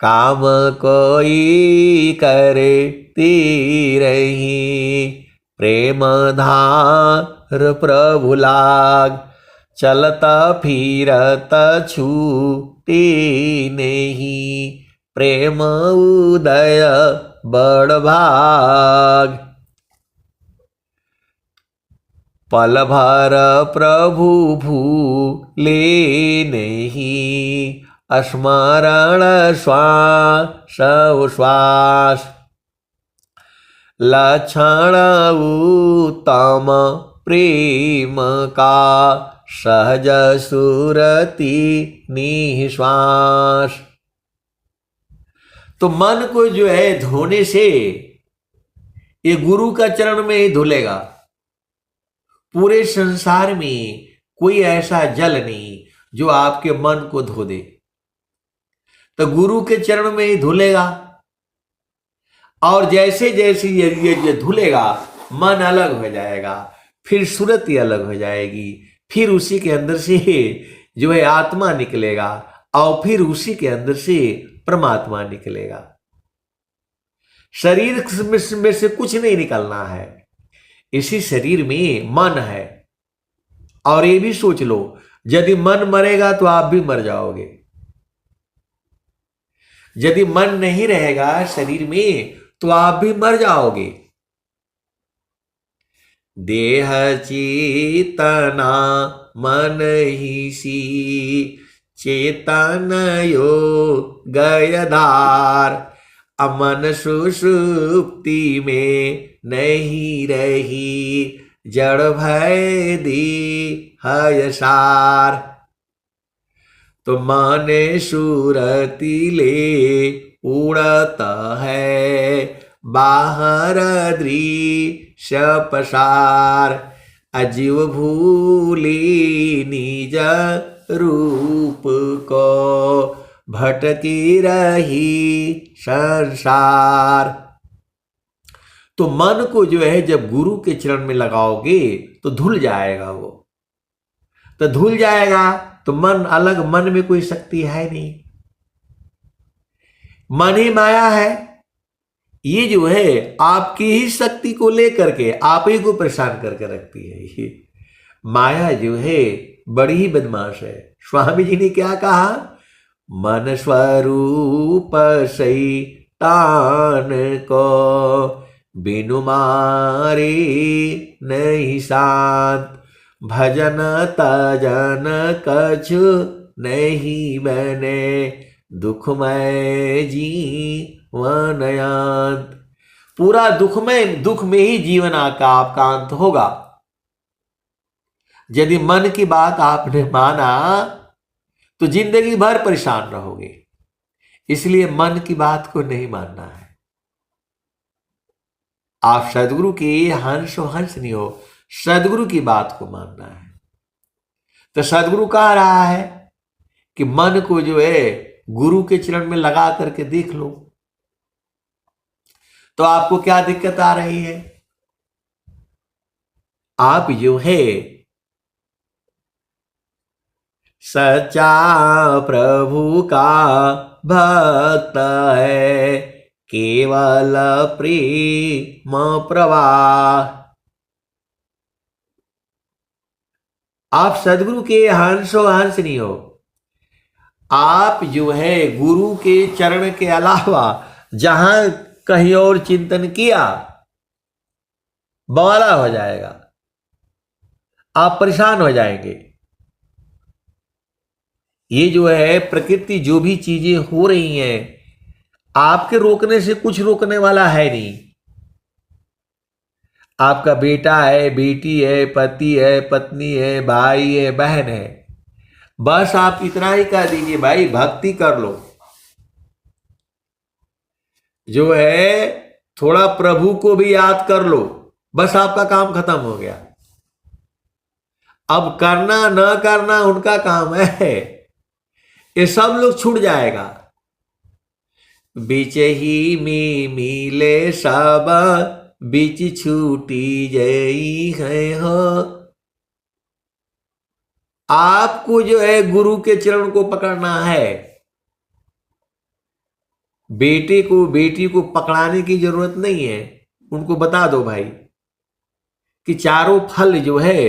काम कोई करे तीरही, प्रेम धार प्रभु लाग। चलता फिरत छूटे नहीं, प्रेम उदय बड़ भाग। पल भर प्रभु भूले नहीं, स्मरण श्वास श्वास। लक्षण उत्तम प्रेम का, सहज सुरति निश्वास। तो मन को जो है धोने से ये गुरु का चरण में ही धुलेगा। पूरे संसार में कोई ऐसा जल नहीं जो आपके मन को धो दे। तो गुरु के चरण में ही धुलेगा। और जैसे जैसे ये धुलेगा मन अलग हो जाएगा, फिर सूरत ही अलग हो जाएगी। फिर उसी के अंदर से जो है आत्मा निकलेगा और फिर उसी के अंदर से परमात्मा निकलेगा। शरीर में से कुछ नहीं निकलना है, इसी शरीर में मन है। और ये भी सोच लो, यदि मन मरेगा तो आप भी मर जाओगे। यदि मन नहीं रहेगा शरीर में तो आप भी मर जाओगे। देह चेतना मन ही सी, चेतन यो गयधार। अमन सुषुप्ति में नहीं रही, जड़ भय दी है सार। तो माने सुरती ले उड़ता है, बाहर दृश्य पसार, अजीव भूली निज रूप को, भटकी रही संसार। तो मन को जो है जब गुरु के चरण में लगाओगे तो धुल जाएगा वो। तो धुल जाएगा तो मन अलग, मन में कोई शक्ति है नहीं, मन ही माया है। ये जो है आपकी ही शक्ति को लेकर के आप ही को परेशान करके रखती है। ये माया जो है बड़ी ही बदमाश है। स्वामी जी ने क्या कहा, मन स्वरूप शैतान को, बिनु मारे नहीं शांत, भजन तजन कछु नहीं बने, दुखमय जीवन अंत। पूरा दुख में ही जीवन का आपका अंत होगा। यदि मन की बात आपने माना तो जिंदगी भर परेशान रहोगे। इसलिए मन की बात को नहीं मानना है। आप सदगुरु के हंस नहीं हो, सदगुरु की बात को मानना है। तो सदगुरु कह रहा है कि मन को जो है गुरु के चरण में लगा करके देख लो। तो आपको क्या दिक्कत आ रही है? आप जो है सच्चा प्रभु का भक्त है, केवल प्रेम प्रवाह। आप सदगुरु के हंस नहीं हो। आप जो है गुरु के चरण के अलावा जहां कहीं और चिंतन किया, बवाला हो जाएगा, आप परेशान हो जाएंगे। ये जो है प्रकृति जो भी चीजें हो रही हैं, आपके रोकने से कुछ रोकने वाला है नहीं। आपका बेटा है, बेटी है, पति है, पत्नी है, भाई है, बहन है, बस आप इतना ही कह दीजिए, भाई भक्ति कर लो। जो है थोड़ा प्रभु को भी याद कर लो, बस आपका काम खत्म हो गया। अब करना न करना उनका काम है, ये सब लोग छूट जाएगा। बीच ही में मिले सब, बीच छूटी जई है हो। आपको जो है गुरु के चरण को पकड़ना है। बेटे को बेटी को पकड़ाने की जरूरत नहीं है। उनको बता दो भाई कि चारों फल जो है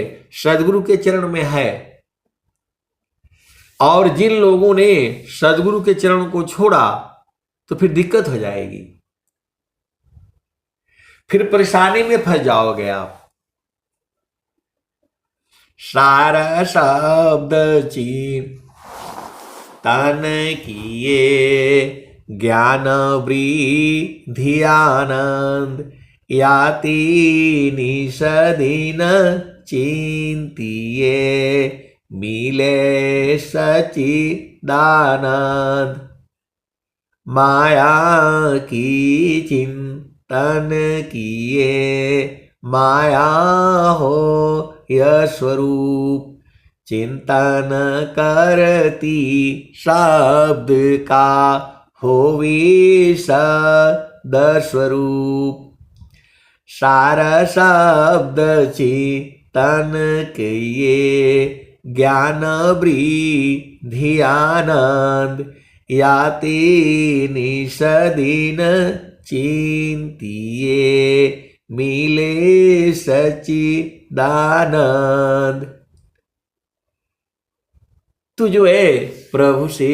सदगुरु के चरण में है। और जिन लोगों ने सदगुरु के चरण को छोड़ा तो फिर दिक्कत हो जाएगी, फिर परेशानी में फंस जाओगे आप। सारा शब्द चिंतन किए, ज्ञान वृद्धि आनंद, याति निषदीन चिंतिए, मिले सच्चिदानंद। माया की चिंतन किए, माया हो यह स्वरूप, चिंतन करती शब्द का होवे सद स्वरूप। सारा शब्द चिंतन किए, ज्ञान वृद्धि आनंद, याति निषदीन चिंतिए, मिले सच्चिदानंद। तू जो है प्रभु से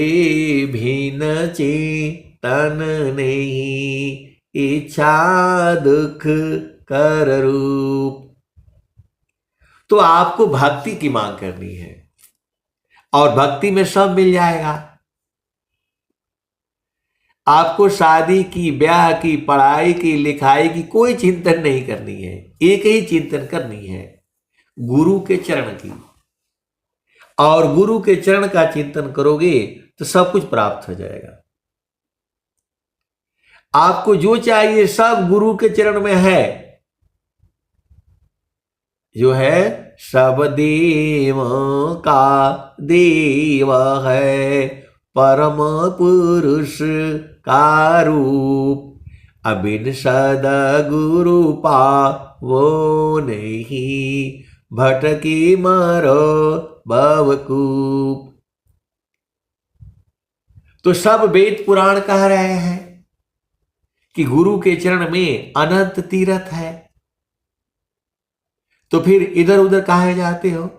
भिन्न चिंतन नहीं, इच्छा दुख कर रूप। तो आपको भक्ति की मांग करनी है और भक्ति में सब मिल जाएगा। आपको शादी की, ब्याह की, पढ़ाई की, लिखाई की कोई चिंतन नहीं करनी है। एक ही चिंतन करनी है, गुरु के चरण की। और गुरु के चरण का चिंतन करोगे तो सब कुछ प्राप्त हो जाएगा। आपको जो चाहिए सब गुरु के चरण में है। जो है सब देव का देव है, परम पुरुष का रूप, अबिन सद गुरु पावो नहीं, भटकी मरो भवकूप। तो सब वेद पुराण कह रहे हैं कि गुरु के चरण में अनंत तीर्थ है, तो फिर इधर उधर काहे जाते हो?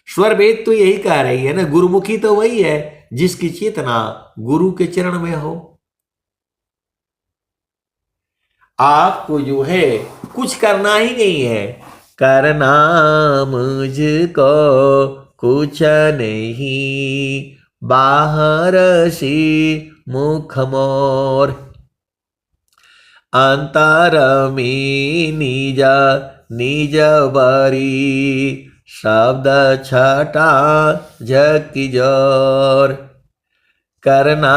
स्वर वेद तो यही कह रही है ना, गुरुमुखी तो वही है जिसकी चेतना गुरु के चरण में हो। आपको जो है कुछ करना ही नहीं है, करना मुझको कुछ नहीं, बाहर से मुख मोर, अंतर में निज निज बरी, शब्द छटा झकी जोर, करना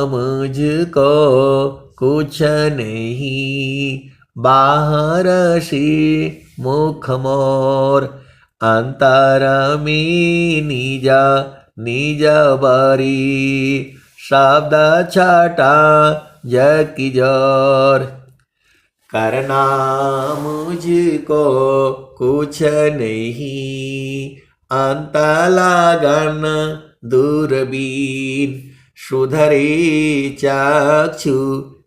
मुझको कुछ नहीं, बाहर से मुख मोर, अंतर में निज निज बरी, शब्द छटा झकी जोर, करना मुझको कुछ नहीं, अंत लगन दूरबीन, सुधरे चक्षु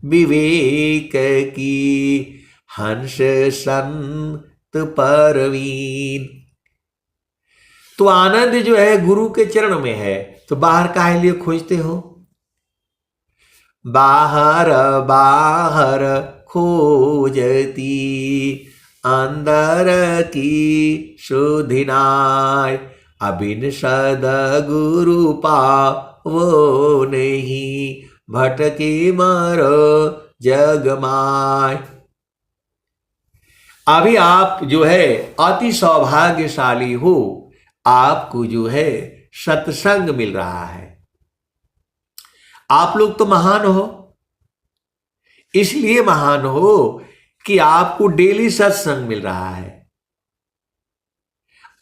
विवेक की, हंस संत परवीन। तो आनंद जो है गुरु के चरण में है, तो बाहर काहे लिए खोजते हो? बाहर बाहर खोजती, अंदर की सुधिनाय, अबिन सद गुरु पावो नहीं, भटके मरो जगमाय। अभी आप जो है अति सौभाग्यशाली हो, आपको जो है सत्संग मिल रहा है। आप लोग तो महान हो, इसलिए महान हो कि आपको डेली सत्संग मिल रहा है,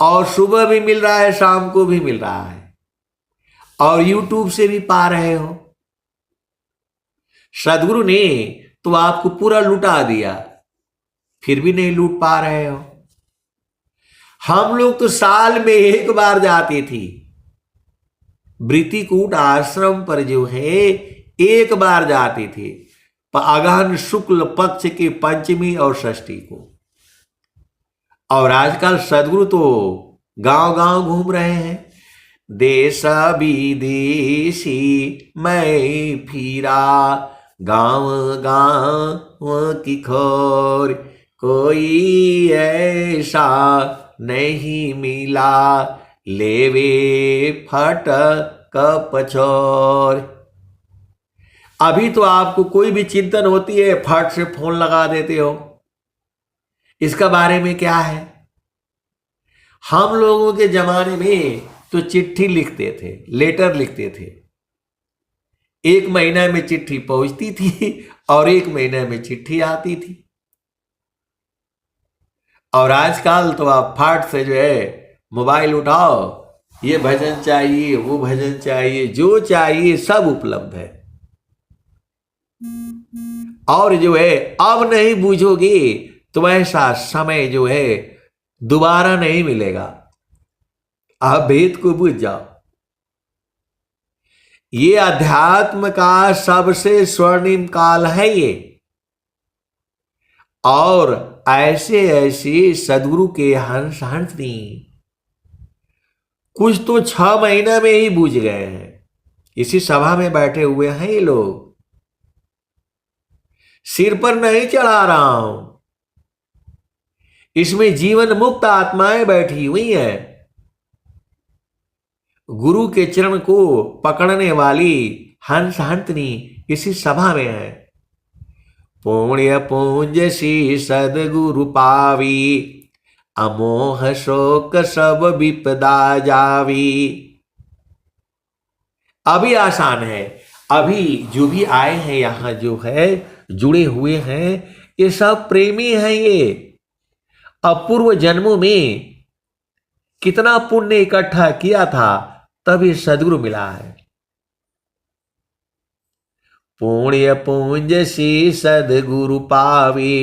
और सुबह भी मिल रहा है, शाम को भी मिल रहा है, और YouTube से भी पा रहे हो। सदगुरु ने तो आपको पूरा लुटा दिया, फिर भी नहीं लूट पा रहे हो। हम लोग तो साल में एक बार जाते थी वृत्तिकूट आश्रम पर, जो है एक बार जाते थे, अगहन शुक्ल पक्ष के पंचमी और षष्ठी को। और आजकल सदगुरु तो गांव गांव घूम रहे हैं, देश विदेशी मैं फिरा, गांव गांव की खोर, कोई ऐसा नहीं मिला, लेवे फट कपछोर। अभी तो आपको कोई भी चिंतन होती है, फट से फोन लगा देते हो। इसका बारे में क्या है? हम लोगों के जमाने में तो चिट्ठी लिखते थे, लेटर लिखते थे, 1 महीना में चिट्ठी पहुंचती थी और 1 महीने में चिट्ठी आती थी। और आजकल तो आप फट से जो है मोबाइल उठाओ, ये भजन चाहिए, वो भजन चाहिए, जो चाहिए सब उपलब्ध है। और जो है अब नहीं बूझोगे तो ऐसा समय जो है दोबारा नहीं मिलेगा। आप भेद को बूझ जाओ। ये अध्यात्म का सबसे स्वर्णिम काल है ये, और ऐसे ऐसे सदगुरु के हंस हंसनी कुछ तो 6 महीना में ही बूझ गए हैं। इसी सभा में बैठे हुए हैं ये लोग, सिर पर नहीं चढ़ा रहा हूं, इसमें जीवन मुक्त आत्माएं बैठी हुई हैं। गुरु के चरण को पकड़ने वाली हंस हंसनी इसी सभा में है। पुण्य पुंज सी सदगुरु पावी, अमोह शोक सब विपदा जावी। अभी आसान है। अभी जो भी आए हैं यहां जो है जुड़े हुए हैं ये सब प्रेमी हैं। ये अपूर्व जन्मों में कितना पुण्य इकट्ठा किया था तब ये सदगुरु मिला है। पुण्य पुंज सी सदगुरु पावे,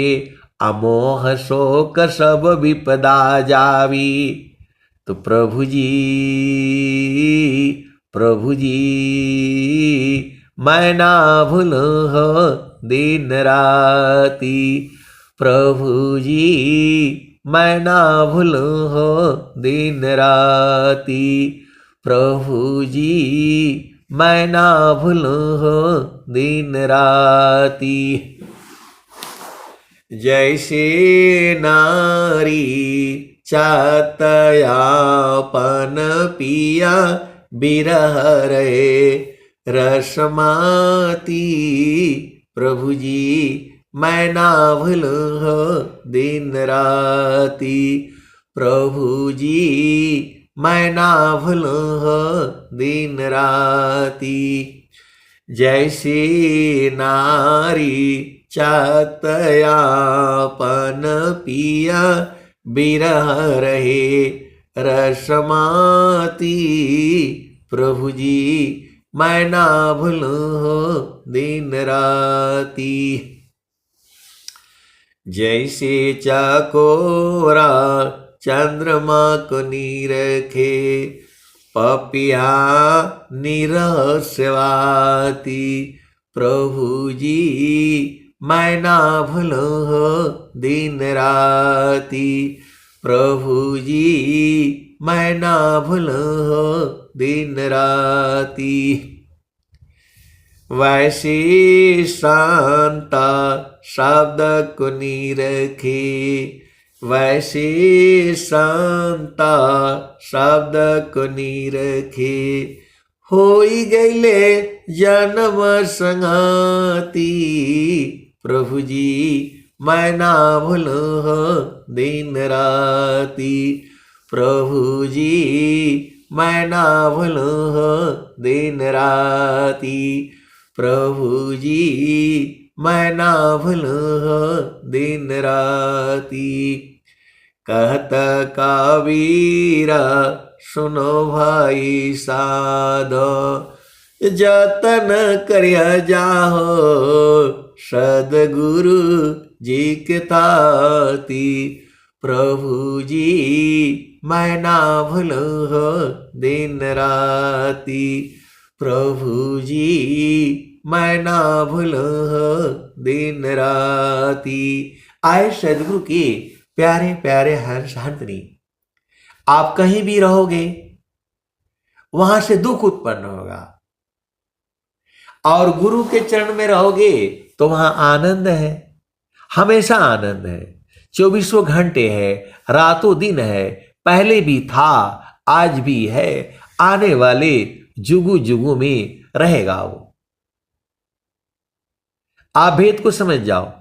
अमोह शोक सब विपदा जावी। तो प्रभु जी मैं ना भूलूं हो दिन राती। प्रभु जी मैं ना भूलूं हो दिन राती। प्रभु जी मैं ना भूलूं हो दिन राती। जैसे नारी चातयापन पिया बिरह रहे रसमाती। प्रभु जी मैं ना भूलूं हो दिन राती। प्रभु जी मैं ना भूलूं हो दिन राती। जैसे नारी चातयापन पिया बिरह रहे रसमाती। प्रभु जी मैं ना भूलूं हो दिन राती। जैसे चकोरा चंद्रमा को निरखे पपिया निरस्वाती। प्रभु जी मैं ना भूलूं हो दिन राती। प्रभु जी मैं ना भूलूं हो दिन राती। वैसे शांता शब्द को निरखे वैसे शांता शब्द को निरखे होई गईले जन्म संगाती। प्रभु जी मैं ना भूलूं हो दिन राती। प्रभु जी मैं ना भूलूं हो दिन राती। प्रभु जी मैं ना भूलूं हो दिन राती। कहत कबीरा सुनो भाई साधो जतन करिया जाहो सदगुरु जी के ताती। प्रभु जी मैं ना भूलूं हो दिन राती। प्रभु जी मैं ना भूलूं हो दिन राती। आए सदगुरु की प्यारे प्यारे हंस हंतनी, आप कहीं भी रहोगे वहां से दुख उत्पन्न होगा और गुरु के चरण में रहोगे तो वहां आनंद है, हमेशा आनंद है। 24 घंटे है, रातों दिन है, पहले भी था आज भी है, आने वाले जुगु जुगु में रहेगा वो। आप भेद को समझ जाओ।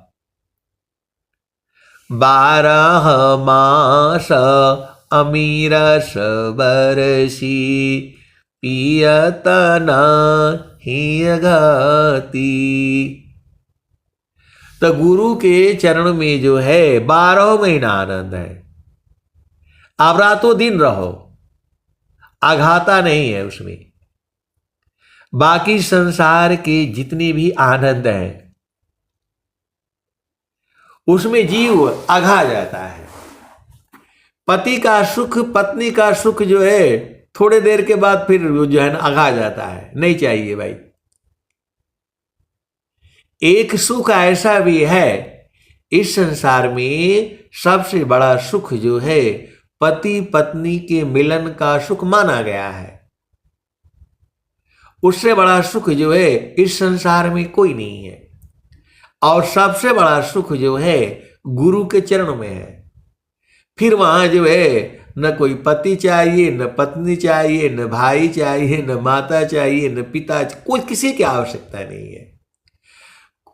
12 मास अमीरस बरसी पियत नहीं घाती। तो गुरु के चरण में जो है 12 महीना आनंद है। आप रातों दिन रहो, आघाता नहीं है उसमें। बाकी संसार के जितने भी आनंद हैं उसमें जीव आघा जाता है। पति का सुख पत्नी का सुख जो है थोड़े देर के बाद फिर जो है ना आघा जाता है, नहीं चाहिए भाई। एक सुख ऐसा भी है इस संसार में सबसे बड़ा सुख जो है पति पत्नी के मिलन का सुख माना गया है। उससे बड़ा सुख जो है इस संसार में कोई नहीं है। और सबसे बड़ा सुख जो है गुरु के चरण में है। फिर वहां जो है न कोई पति चाहिए, न पत्नी चाहिए, न भाई चाहिए, न माता चाहिए, न पिता, कोई किसी की आवश्यकता नहीं है।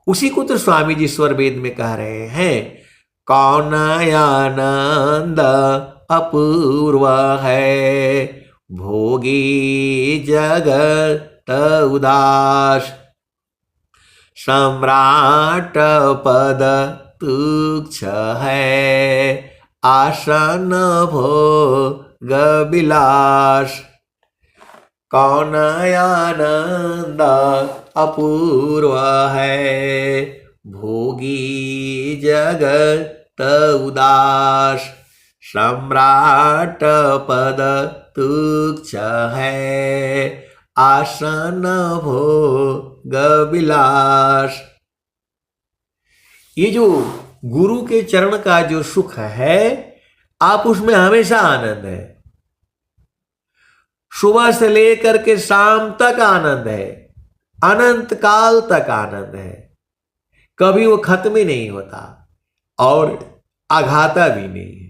उसी को तो स्वामी जी स्वर वेद में कह रहे हैं, कौन आनंद अपूर्व है, भोगी जगत उदास। सम्राट पद तुच्छ है, आसन भोग विलास। कौन आनंद अपूर्व है, भोगी जगत उदास। सम्राट पद तुच्छ है, आसन भोग विलास। ये जो गुरु के चरण का जो सुख है, आप उसमें हमेशा आनंद है। सुबह से लेकर के शाम तक आनंद है, अनंत काल तक आनंद है, कभी वो खत्म ही नहीं होता और आघाता भी नहीं है।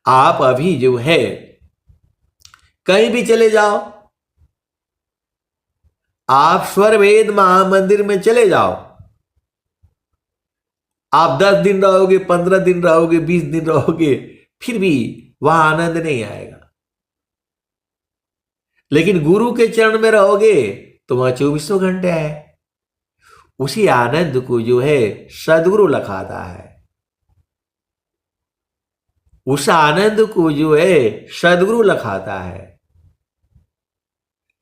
आप अभी जो है कहीं भी चले जाओ, आप स्वर वेद महामंदिर में चले जाओ, आप 10 दिन रहोगे, 15 दिन रहोगे, 20 दिन रहोगे, फिर भी वहां आनंद नहीं आएगा। लेकिन गुरु के चरण में रहोगे तो वहां 24 घंटे है। उसी आनंद को जो है सदगुरु लखाता है, उस आनंद को जो है सदगुरु लखाता है,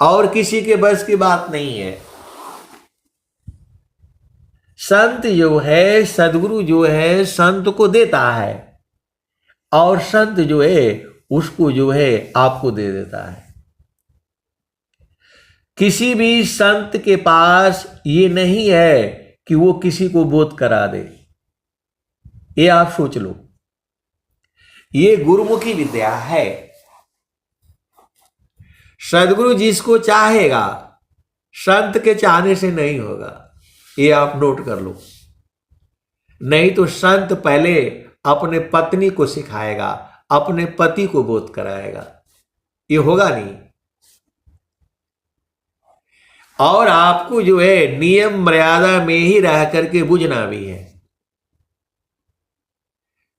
और किसी के बस की बात नहीं है। संत जो है, सदगुरु जो है संत को देता है, और संत जो है उसको जो है आपको दे देता है। किसी भी संत के पास ये नहीं है कि वो किसी को बोध करा दे, ये आप सोच लो। ये गुरुमुखी विद्या है। सदगुरु जिसको चाहेगा, संत के चाहने से नहीं होगा, ये आप नोट कर लो। नहीं तो संत पहले अपने पत्नी को सिखाएगा, अपने पति को बोध कराएगा, ये होगा नहीं। और आपको जो है नियम मर्यादा में ही रह करके बुझना भी है।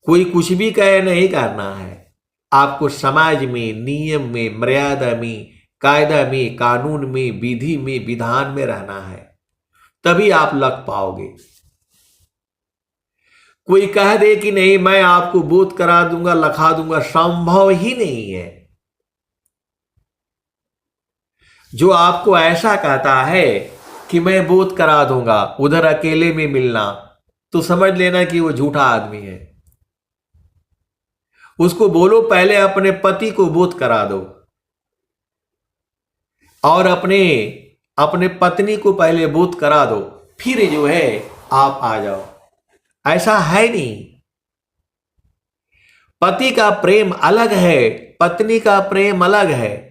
कोई कुछ भी कहे नहीं करना है, आपको समाज में, नियम में, मर्यादा में, कायदा में, कानून में, विधि में, विधान में रहना है, तभी आप लग पाओगे। कोई कह दे कि नहीं मैं आपको बोध करा दूंगा, लखा दूंगा, संभव ही नहीं है। जो आपको ऐसा कहता है कि मैं बोध करा दूंगा, उधर अकेले में मिलना, तो समझ लेना कि वो झूठा आदमी है। उसको बोलो पहले अपने पति को बोध करा दो, और अपने पत्नी को पहले बोध करा दो, फिर जो है आप आ जाओ। ऐसा है नहीं। पति का प्रेम अलग है, पत्नी का प्रेम अलग है।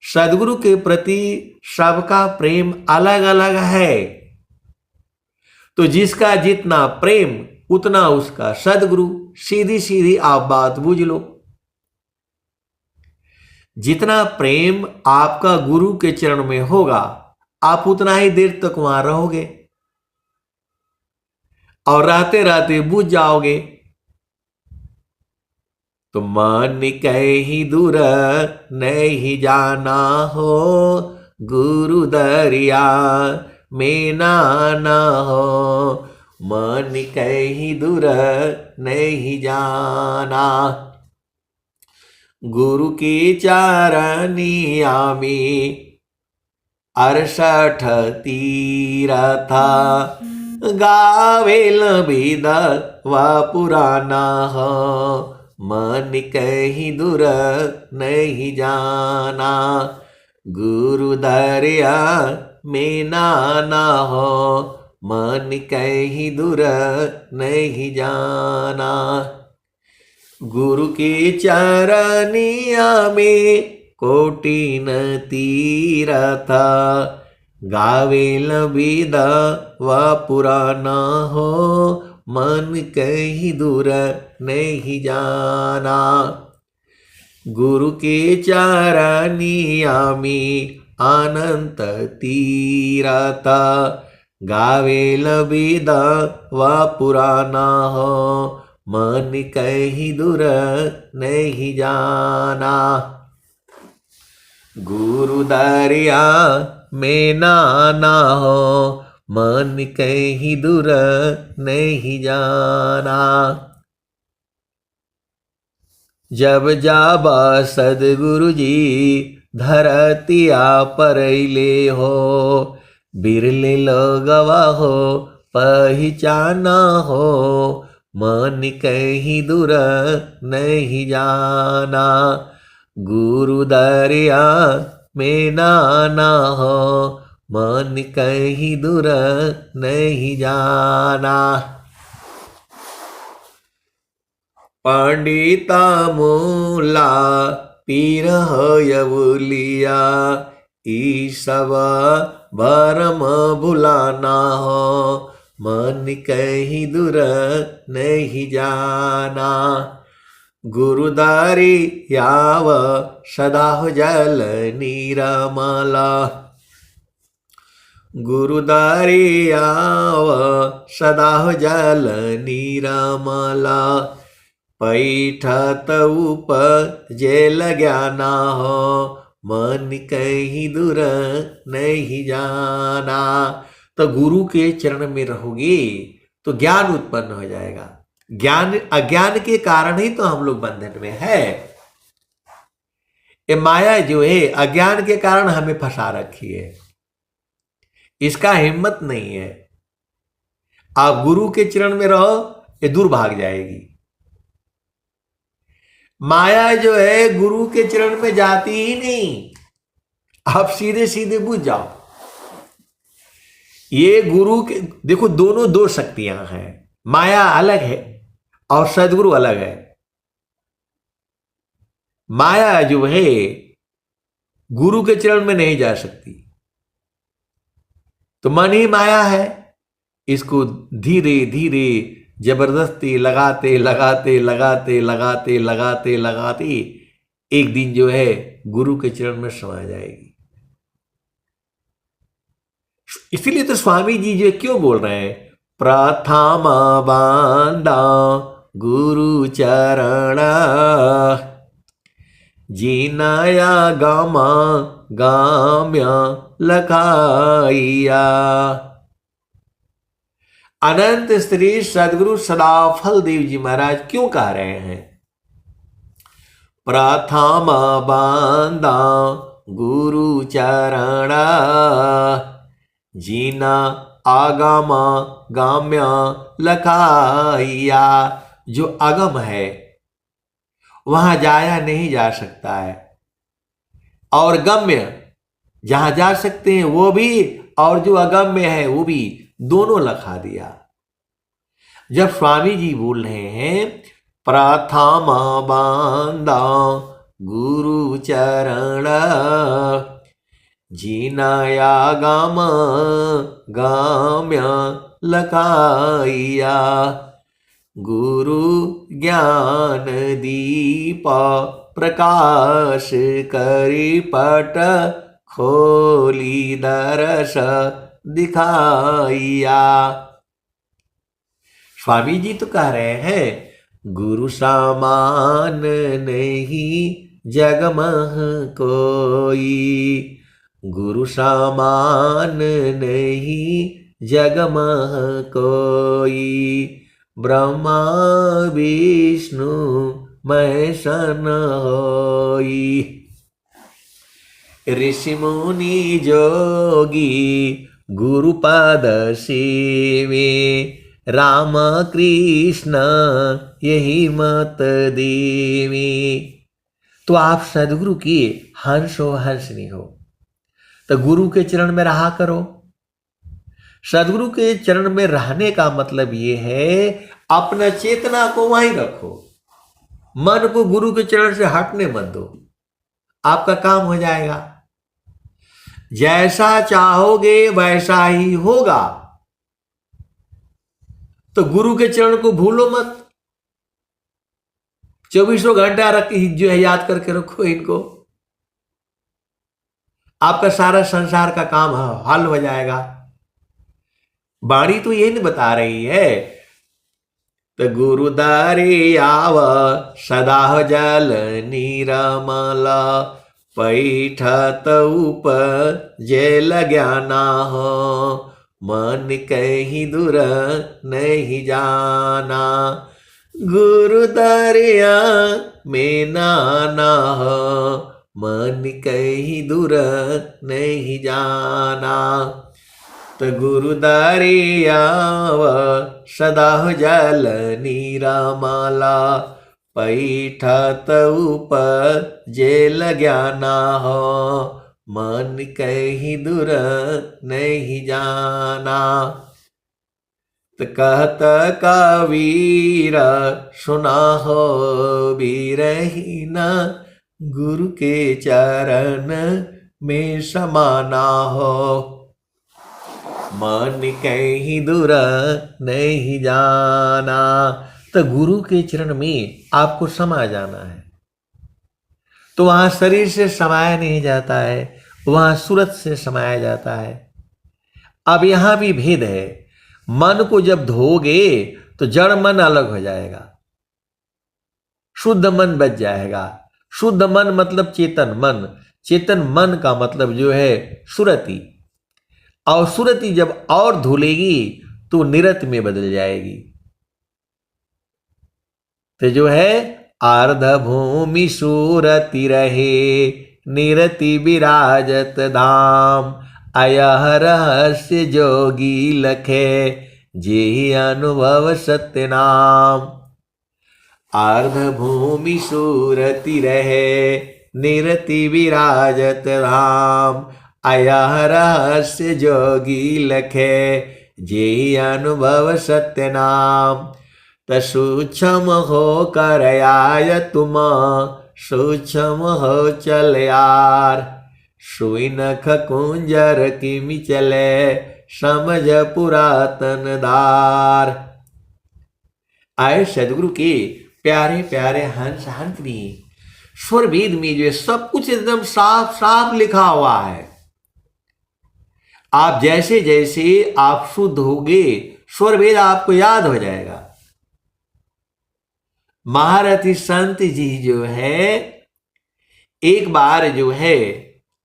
सदगुरु के प्रति सबका प्रेम अलग अलग है। तो जिसका जितना प्रेम उतना उसका सदगुरु। सीधी सीधी आप बात बूझ लो। जितना प्रेम आपका गुरु के चरण में होगा, आप उतना ही देर तक वहां रहोगे, और रहते रहते बुझ जाओगे। तो मन कहीं दूर नहीं जाना हो, गुरु दरिया में नाना हो। मन कहीं दूर नहीं जाना, गुरु की चरनिया में 68 तीरथ, गावेल विद व पुराना हो। मन कहीं दूर नहीं जाना, गुरु दरिया में नाना हो। मन कहीं दूर नहीं जाना, गुरु की चरनिया में कोटिन तीरथ, गावेल विद व पुराना हो। मन कहीं दूर नहीं जाना, गुरु के चरनिया में अनंत तीरथ, गावे लबीद व पुराना हो, मन कहीं दूर नहीं जाना। गुरु दरिया में नाना हो, मन कहीं दूर नहीं जाना। जब जाबा सदगुरु जी धरतिया पर ले हो, बिरले लोगवा हो पहचाना हो, मन कहीं दूर नहीं जाना। गुरु दरिया में नाना हो, मन कहीं दूर नहीं जाना। पंडिता मूला पीर यवलिया, ईसव भरम भुलाना हो, मन कहीं दूर नहीं जाना। गुरुदारी याव सदा हो जल नीरमला, गुरुदारी याव सदा हो जल नीरमला। पैठत उपजेल ज्ञाना हो, मन कहीं दूर नहीं जाना। तो गुरु के चरण में रहोगे तो ज्ञान उत्पन्न हो जाएगा। ज्ञान, अज्ञान के कारण ही तो हम लोग बंधन में है। ये माया जो है अज्ञान के कारण हमें फंसा रखी है, इसका हिम्मत नहीं है। आप गुरु के चरण में रहो, ये दूर भाग जाएगी। माया जो है गुरु के चरण में जाती ही नहीं। आप सीधे सीधे बुझ जाओ। ये गुरु के देखो, दोनों दो शक्तियां हैं। माया अलग है और सदगुरु अलग है। माया जो है गुरु के चरण में नहीं जा सकती, तो मन ही माया है। इसको धीरे धीरे जबरदस्ती लगाते लगाते लगाते लगाते लगाते लगाते एक दिन जो है गुरु के चरण में समा जाएगी। इसीलिए तो स्वामी जी जो क्यों बोल रहे हैं, प्रथम बांधा गुरु चरण, जीनाया गामा गाम्या लखाइया। अनंत श्री सदगुरु सदाफल देव जी महाराज क्यों कह रहे हैं, प्रथम बांधा गुरु चरण, जीना आगमा गाम्या लखाइया। जो अगम है वहां जाया नहीं जा सकता है, और गम्य जहां जा सकते हैं वो भी, और जो अगम्य है वो भी, दोनों लखा दिया। जब स्वामी जी बोल रहे हैं प्रथम बांधा गुरु चरण, जीनाया गाम गाम्या लखाइया। गुरु ज्ञान दीप प्रकाश करी पट, खोली दरस दिखाइया। स्वामी जी तो कह रहे हैं गुरु समान नहीं जग मह कोई, गुरु समान नहीं जग मह कोई। ब्रह्मा विष्णु महेश न होई, ऋषि मुनि जोगी गुरुपद सेवे। राम कृष्ण यही मत देवे। तो आप सदगुरु की हंस हो हंसनी हो तो गुरु के चरण में रहा करो। सदगुरु के चरण में रहने का मतलब ये है अपना चेतना को वहीं रखो, मन को गुरु के चरण से हटने मत दो, आपका काम हो जाएगा। जैसा चाहोगे वैसा ही होगा। तो गुरु के चरण को भूलो मत, 24 घंटा रख जो है याद करके रखो इनको, आपका सारा संसार का काम हल हो जाएगा। वाणी तो यही नहीं बता रही है। तो गुरुदारे आव सदा जल नीरमल, पैठत उपजेल ज्ञाना हो, मन कहीं दूर नहीं जाना। गुरु दरिया में नाना हो, मन कहीं दूर नहीं जाना। तो गुरु दरिया सदा जल नीरमला, पैठत उपजेल ज्ञाना हो, मन कहीं दूर नहीं जाना। तो कहत कबीर सुना हो बीरहीन, गुरु के चरण में समाना हो, मन कहीं दूर नहीं जाना। तो गुरु के चरण में आपको समा जाना है। तो वहां शरीर से समाया नहीं जाता है, वहां सूरत से समाया जाता है। अब यहां भी भेद है। मन को जब धोगे तो जड़ मन अलग हो जाएगा, शुद्ध मन बच जाएगा। शुद्ध मन मतलब चेतन मन, चेतन मन का मतलब जो है सुरति। और सुरति जब और धुलेगी तो निरत में बदल जाएगी। तो जो है अर्ध भूमि सुरति रहे, निरति विराजत धाम, अयह रहस्य जोगी लखे, जे अनुभव सत्य नाम। अर्ध भूमि सुरति रहे, निरति विराजत धाम, अयह रहस्य जोगी लखे, जे अनुभव सत्य नाम। त सूक्ष्म हो कर आय तुम, सूक्ष्म हो चल यार, सुई नख कुंजर किमि चले, समझ पुरातन दार। आए सदगुरु के प्यारे प्यारे हंस हंसनी स्वर वेद में जो है सब कुछ एकदम साफ साफ लिखा हुआ है। आप जैसे जैसे आप शुद्ध होगे स्वर वेद आपको याद हो जाएगा। महारथी संत जी जो है एक बार जो है,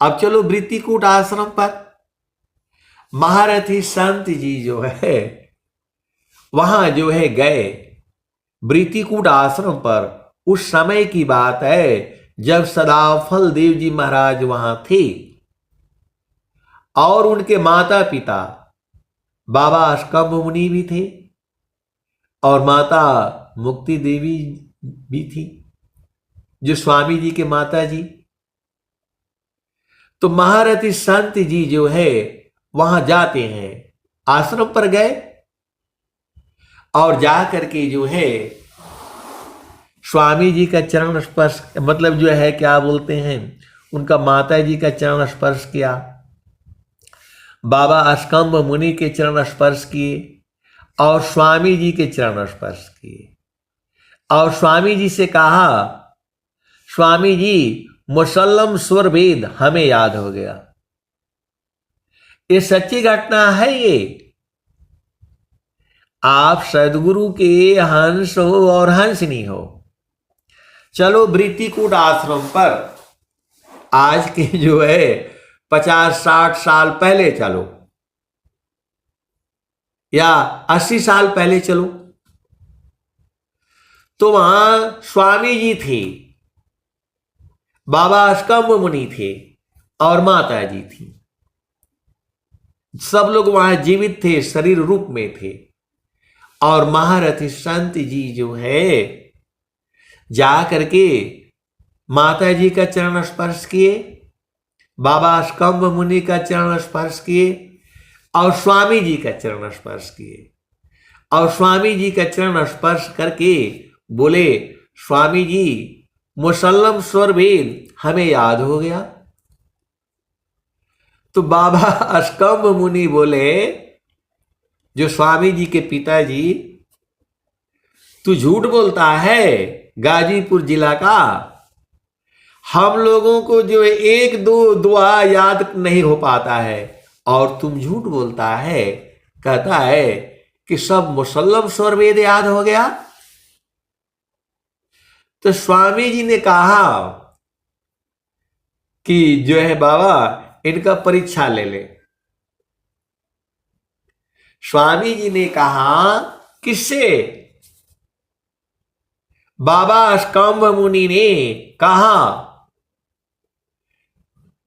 अब चलो वृत्तिकूट आश्रम पर, महारथी संत जी जो है वहां जो है गए वृत्तिकूट आश्रम पर। उस समय की बात है जब सदाफल देव जी महाराज वहां थे और उनके माता पिता बाबा अस्कंभ मुनि भी थे और माता मुक्ति देवी भी थी, जो स्वामी जी के माता जी। तो महारथी संत जी जो है वहां जाते हैं, आश्रम पर गए और जा करके जो है स्वामी जी का चरण स्पर्श, मतलब जो है क्या बोलते हैं, उनका माता जी का चरण स्पर्श किया, बाबा अस्कंभ मुनि के चरण स्पर्श किए और स्वामी जी के चरण स्पर्श किए और स्वामी जी से कहा, स्वामी जी मुसल्लम स्वर वेद हमें याद हो गया। ये सच्ची घटना है। ये आप सदगुरु के हंस हो और हंसनी हो। चलो वृत्तिकूट आश्रम पर आज के जो है 50-60 साल पहले चलो या 80 साल पहले चलो, तो वहां स्वामी जी थे, बाबा अस्कंभ मुनि थे और माता जी थी। सब लोग वहां जीवित थे, शरीर रूप में थे। और महारथी संत जी जो है जा करके माता जी का चरण स्पर्श किए, बाबा अस्कंभ मुनि का चरण स्पर्श किए और स्वामी जी का चरण स्पर्श किए और स्वामी जी का चरण स्पर्श करके बोले, स्वामी जी मुसल्लम स्वर वेद हमें याद हो गया। तो बाबा अस्कंभ मुनि बोले, जो स्वामी जी के पिताजी, तू झूठ बोलता है, गाजीपुर जिला का हम लोगों को जो एक दो दुआ याद नहीं हो पाता है और तुम झूठ बोलता है। कहता है कि सब मुसल्लम स्वर वेद याद हो गया। तो स्वामी जी ने कहा कि जो है बाबा इनका परीक्षा ले ले। स्वामी जी ने कहा किससे? बाबा स्कंभ मुनि ने कहा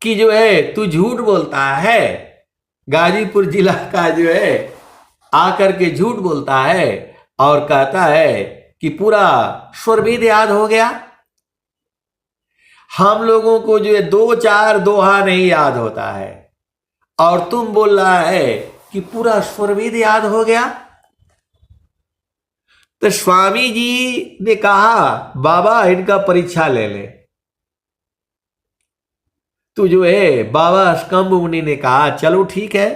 कि जो है तू झूठ बोलता है, गाजीपुर जिला का जो है आकर के झूठ बोलता है और कहता है कि पूरा स्वरवेद याद हो गया। हम लोगों को जो है 2-4 दोहा नहीं याद होता है और तुम बोल रहा है कि पूरा स्वरवेद याद हो गया। तो स्वामी जी ने कहा बाबा इनका परीक्षा ले ले। तो जो है बाबा स्कंभ मुनि ने कहा चलो ठीक है,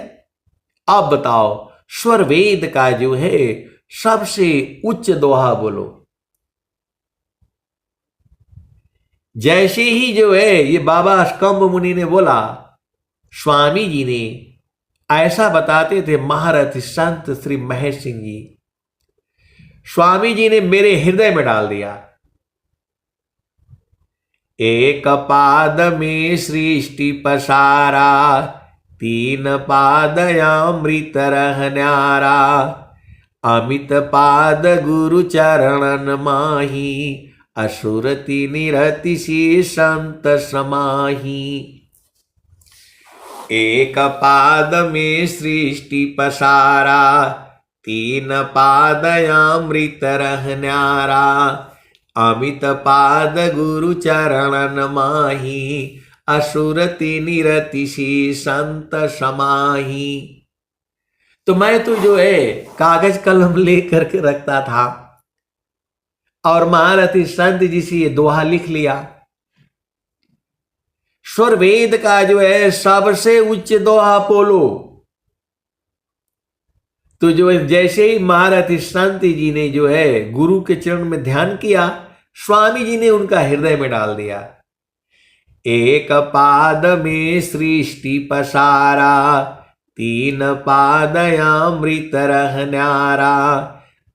अब बताओ स्वरवेद का जो है सबसे उच्च दोहा बोलो। जैसे ही जो है ये बाबा स्कंभ मुनि ने बोला, स्वामी जी ने ऐसा बताते थे महारथी संत श्री महेश सिंह जी, स्वामी जी ने मेरे हृदय में डाल दिया। एक पाद में सृष्टि पसारा, 3 पाद अमृत रह न्यारा, अमित पाद गुरु चरणन माही, असुरति निरति सी संत समाही। एक पाद में सृष्टि पसारा, 3 पाद अमृत रह न्यारा, अमित पाद गुरु चरणन माही, असुरति निरति सी संत समाही। तो मैं तो जो है कागज कलम लेकर के रखता था और महारथी संत जी से ये दोहा लिख लिया। स्वरवेद का जो है सबसे उच्च दोहा बोलो। तो जो है जैसे ही महारथी संत जी ने जो है गुरु के चरण में ध्यान किया, स्वामी जी ने उनका हृदय में डाल दिया। एक पाद में सृष्टि पसारा, 3 पाद अमृत रह न्यारा,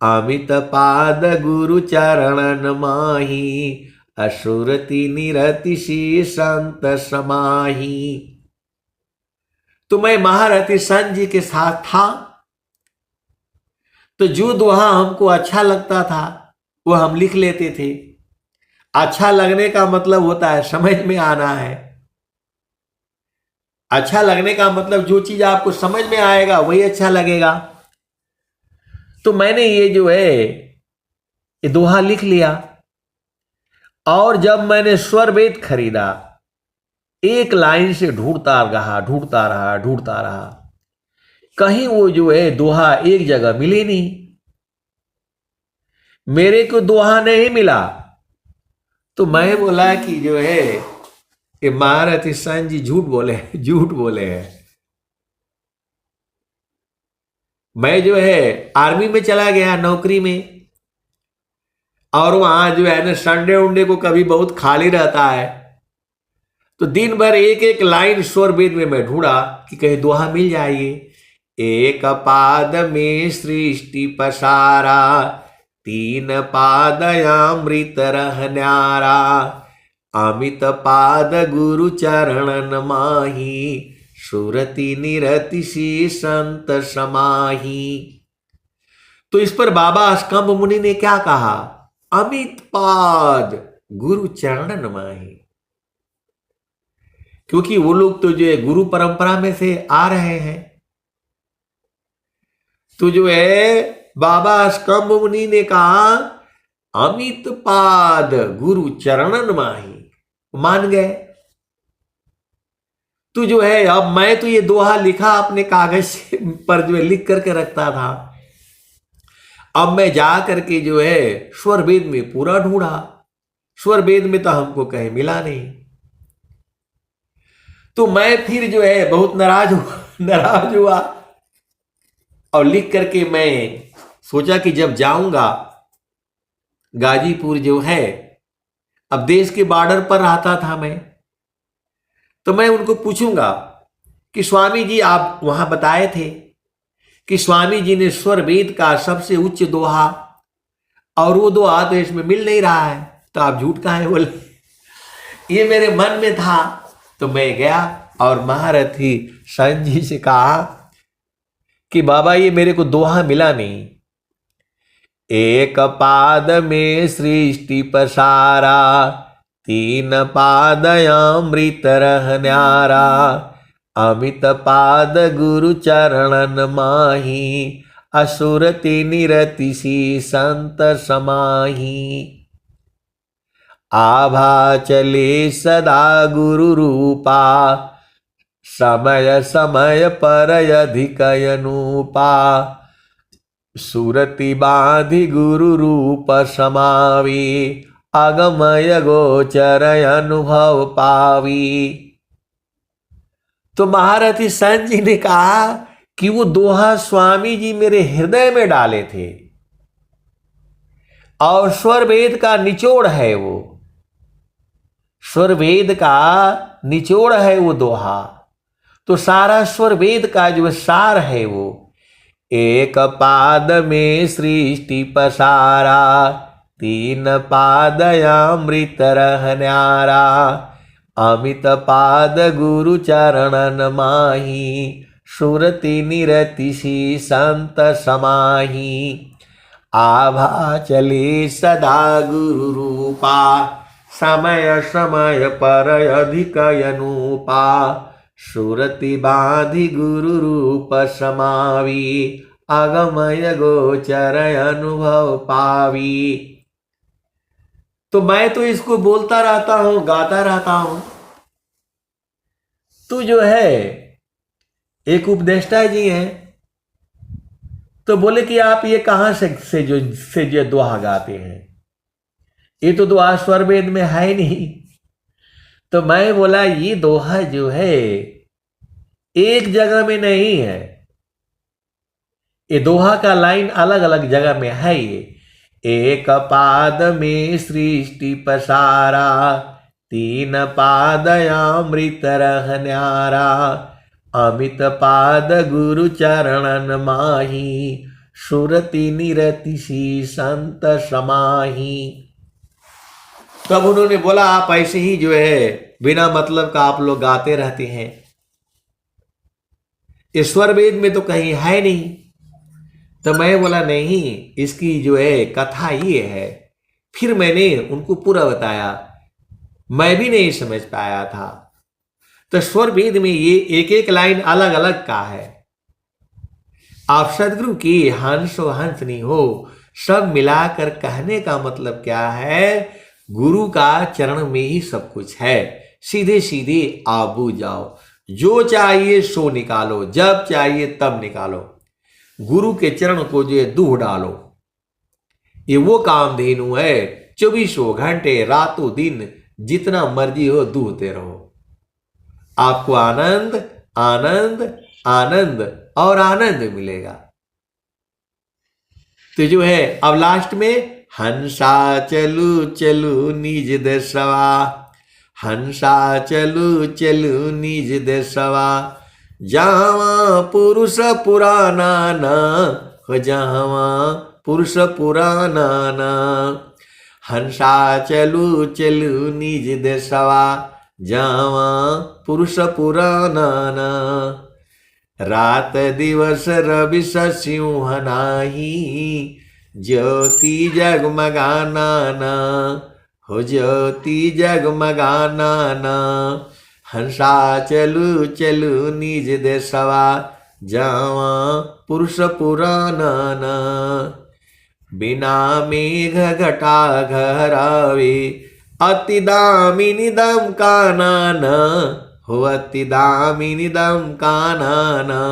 अमित पाद गुरु चरणन माही, असुरति निरति सी संत समाही। तो मैं महारथी संत जी के साथ था, तो जो दोहा हमको अच्छा लगता था वो हम लिख लेते थे। अच्छा लगने का मतलब होता है समझ में आना है। अच्छा लगने का मतलब जो चीज आपको समझ में आएगा वही अच्छा लगेगा। तो मैंने ये जो है ये दोहा लिख लिया और जब मैंने स्वरवेद खरीदा, एक लाइन से ढूंढता रहा, कहीं वो जो है दोहा एक जगह मिली नहीं। मेरे को दोहा नहीं मिला तो मैं बोला कि जो है ये महारथी संत जी झूठ बोले हैं। मैं जो है आर्मी में चला गया नौकरी में, और वहां जो है ना संडे उंडे को कभी बहुत खाली रहता है, तो दिन भर एक एक लाइन स्वरवेद में मैं ढूंढा कि कहीं दोहा मिल जाएगी। एक पाद में सृष्टि पसारा, 3 पाद अमृत रह न्यारा, अमित पाद गुरु चरणन माही, सुरति निरति सी संत समाही। तो इस पर बाबा स्कंभ मुनि ने क्या कहा? अमित पाद गुरु चरणन माही। क्योंकि वो लोग तो जो है गुरु परंपरा में से आ रहे हैं। तो जो है बाबा स्कंभ मुनि ने कहा अमित पाद गुरु चरणन माही, मान गए। तो जो है अब मैं तो ये दोहा लिखा अपने कागज पर जो है लिख करके रखता था। अब मैं जा करके जो है स्वरवेद में पूरा ढूंढा, स्वरवेद में तो हमको कहीं मिला नहीं। तो मैं फिर जो है बहुत नाराज हुआ और लिख करके मैं सोचा कि जब जाऊंगा गाजीपुर जो है, अब देश के बॉर्डर पर रहता था मैं, तो मैं उनको पूछूंगा कि स्वामी जी आप वहां बताए थे कि स्वामी जी ने स्वर वेद का सबसे उच्च दोहा, और वो दोहा तो इसमें मिल नहीं रहा है, तो आप झूठ काहे बोले। ये मेरे मन में था, तो मैं गया और महारथी संत जी से कहा कि बाबा ये मेरे को दोहा मिला नहीं। एक पाद में सृष्टि पसारा, तीन पाद अमृत रह न्यारा, अमित पाद गुरु चरणन माही, असुरति निरति सी संत समाही। आभा चले सदा गुरु रूपा, समय समय पर अधिक अनुपा, सुरति बाधि गुरु रूप समावी, अगमय गोचर अनुभव पावी। तो महारथी संत जी ने कहा कि वो दोहा स्वामी जी मेरे हृदय में डाले थे, और स्वर वेद का निचोड़ है, वो स्वर वेद का निचोड़ है वो दोहा। तो सारा स्वर वेद का जो सार है वो, एक पाद में सृष्टि पसारा, तीन पाद अमृत रह न्यारा, अमित पाद गुरु चरणन माही, सुरति निरति सी संत समाही। आभा चले सदा गुरु रूपा, समय समय पर अधिक अनुपा, सुरति बाधि गुरु रूप समावी, अगमय गोचर अनुभव पावी। तो मैं तो इसको बोलता रहता हूं, गाता रहता हूं। तो जो है एक उपदेष्टा जी हैं, तो बोले कि आप ये कहां से जो दोहा गाते हैं, ये तो दोहा स्वर वेद में है नहीं। तो मैं बोला ये दोहा जो है एक जगह में नहीं है, ये दोहा का लाइन अलग अलग जगह में है। ये एक पाद में सृष्टि पसारा, तीन पाद अमृत रह न्यारा, अमित पाद गुरु चरणन माही, सुरति निरति सी संत समाही। तब उन्होंने बोला आप ऐसे ही जो है बिना मतलब का आप लोग गाते रहते हैं, ईश्वर वेद में तो कहीं है नहीं। तो मैं बोला नहीं, इसकी जो है कथा ये है। फिर मैंने उनको पूरा बताया, मैं भी नहीं समझ पाया था। तो स्वर वेद में ये एक एक लाइन अलग अलग का है। आप सदगुरु की हंसो हंसनी हो, सब मिलाकर कहने का मतलब क्या है, गुरु का चरण में ही सब कुछ है। सीधे सीधे आबू जाओ, जो चाहिए सो निकालो, जब चाहिए तब निकालो। गुरु के चरण को जो है दूह डालो। ये वो कामधेनु है, 24 घंटे रातों दिन जितना मर्जी हो दूहते रहो, आपको आनंद आनंद आनंद और आनंद मिलेगा। तो जो है अब लास्ट में हंसा चलू चलू निज देशवा, हंसा चलू चलू निज देशवा, जहाँ पुरुष पुराना ना हो, जहाँ पुरुष पुराना ना। हंसा चलू चलू निज देशवा, जहाँ पुरुष पुराना ना। रात दिवस रवि सिंह नाही, ज्योति जगमगाना ना हो, ज्योति जगमगाना ना। हंसा चलू चलू निज देशवा, जहाँ पुरुष पुराना ना। बिना मेघ घटा घरावे, अति दामिनी दम काना ना हो, अति दामिनी दम काना ना।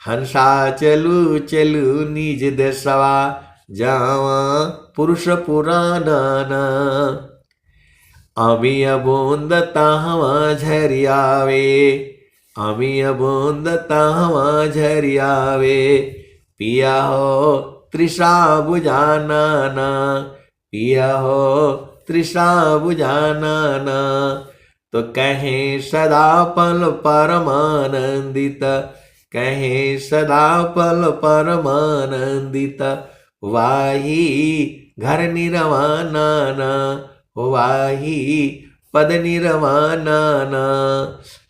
हंसा चलू चलू निज देशवा, जहाँ पुरुष पुराना ना। अमी बूंद तहवा झरियावे, अमी बूंद तहवा झरियावे, पिया हो तृषा बुझाना ना, पिया हो तृषा बुझाना ना। तो कहें सदा पल परमानंदित, कहे सदा पल परमानंदित, वाही घर निर्वाणाना, वाही पद निर्वाणाना।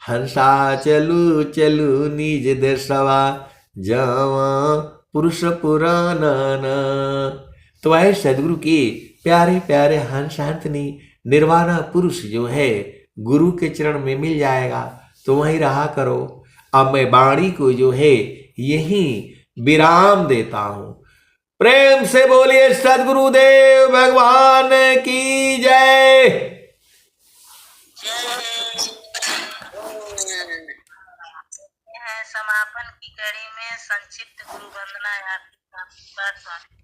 हंसा चलू चलू निज देशवा, जावा पुरुष पुराना। तो वह सदगुरु के प्यारे प्यारे हंस हंसनी निर्वाणा पुरुष जो है गुरु के चरण में मिल जाएगा, तो वहीं रहा करो। अब मैं वाणी को जो है यहीं विराम देता हूं। प्रेम से बोलिए सदगुरुदेव भगवान की जय। समापन की कड़ी में संक्षिप्त गुरु वंदना आपकी स्वामी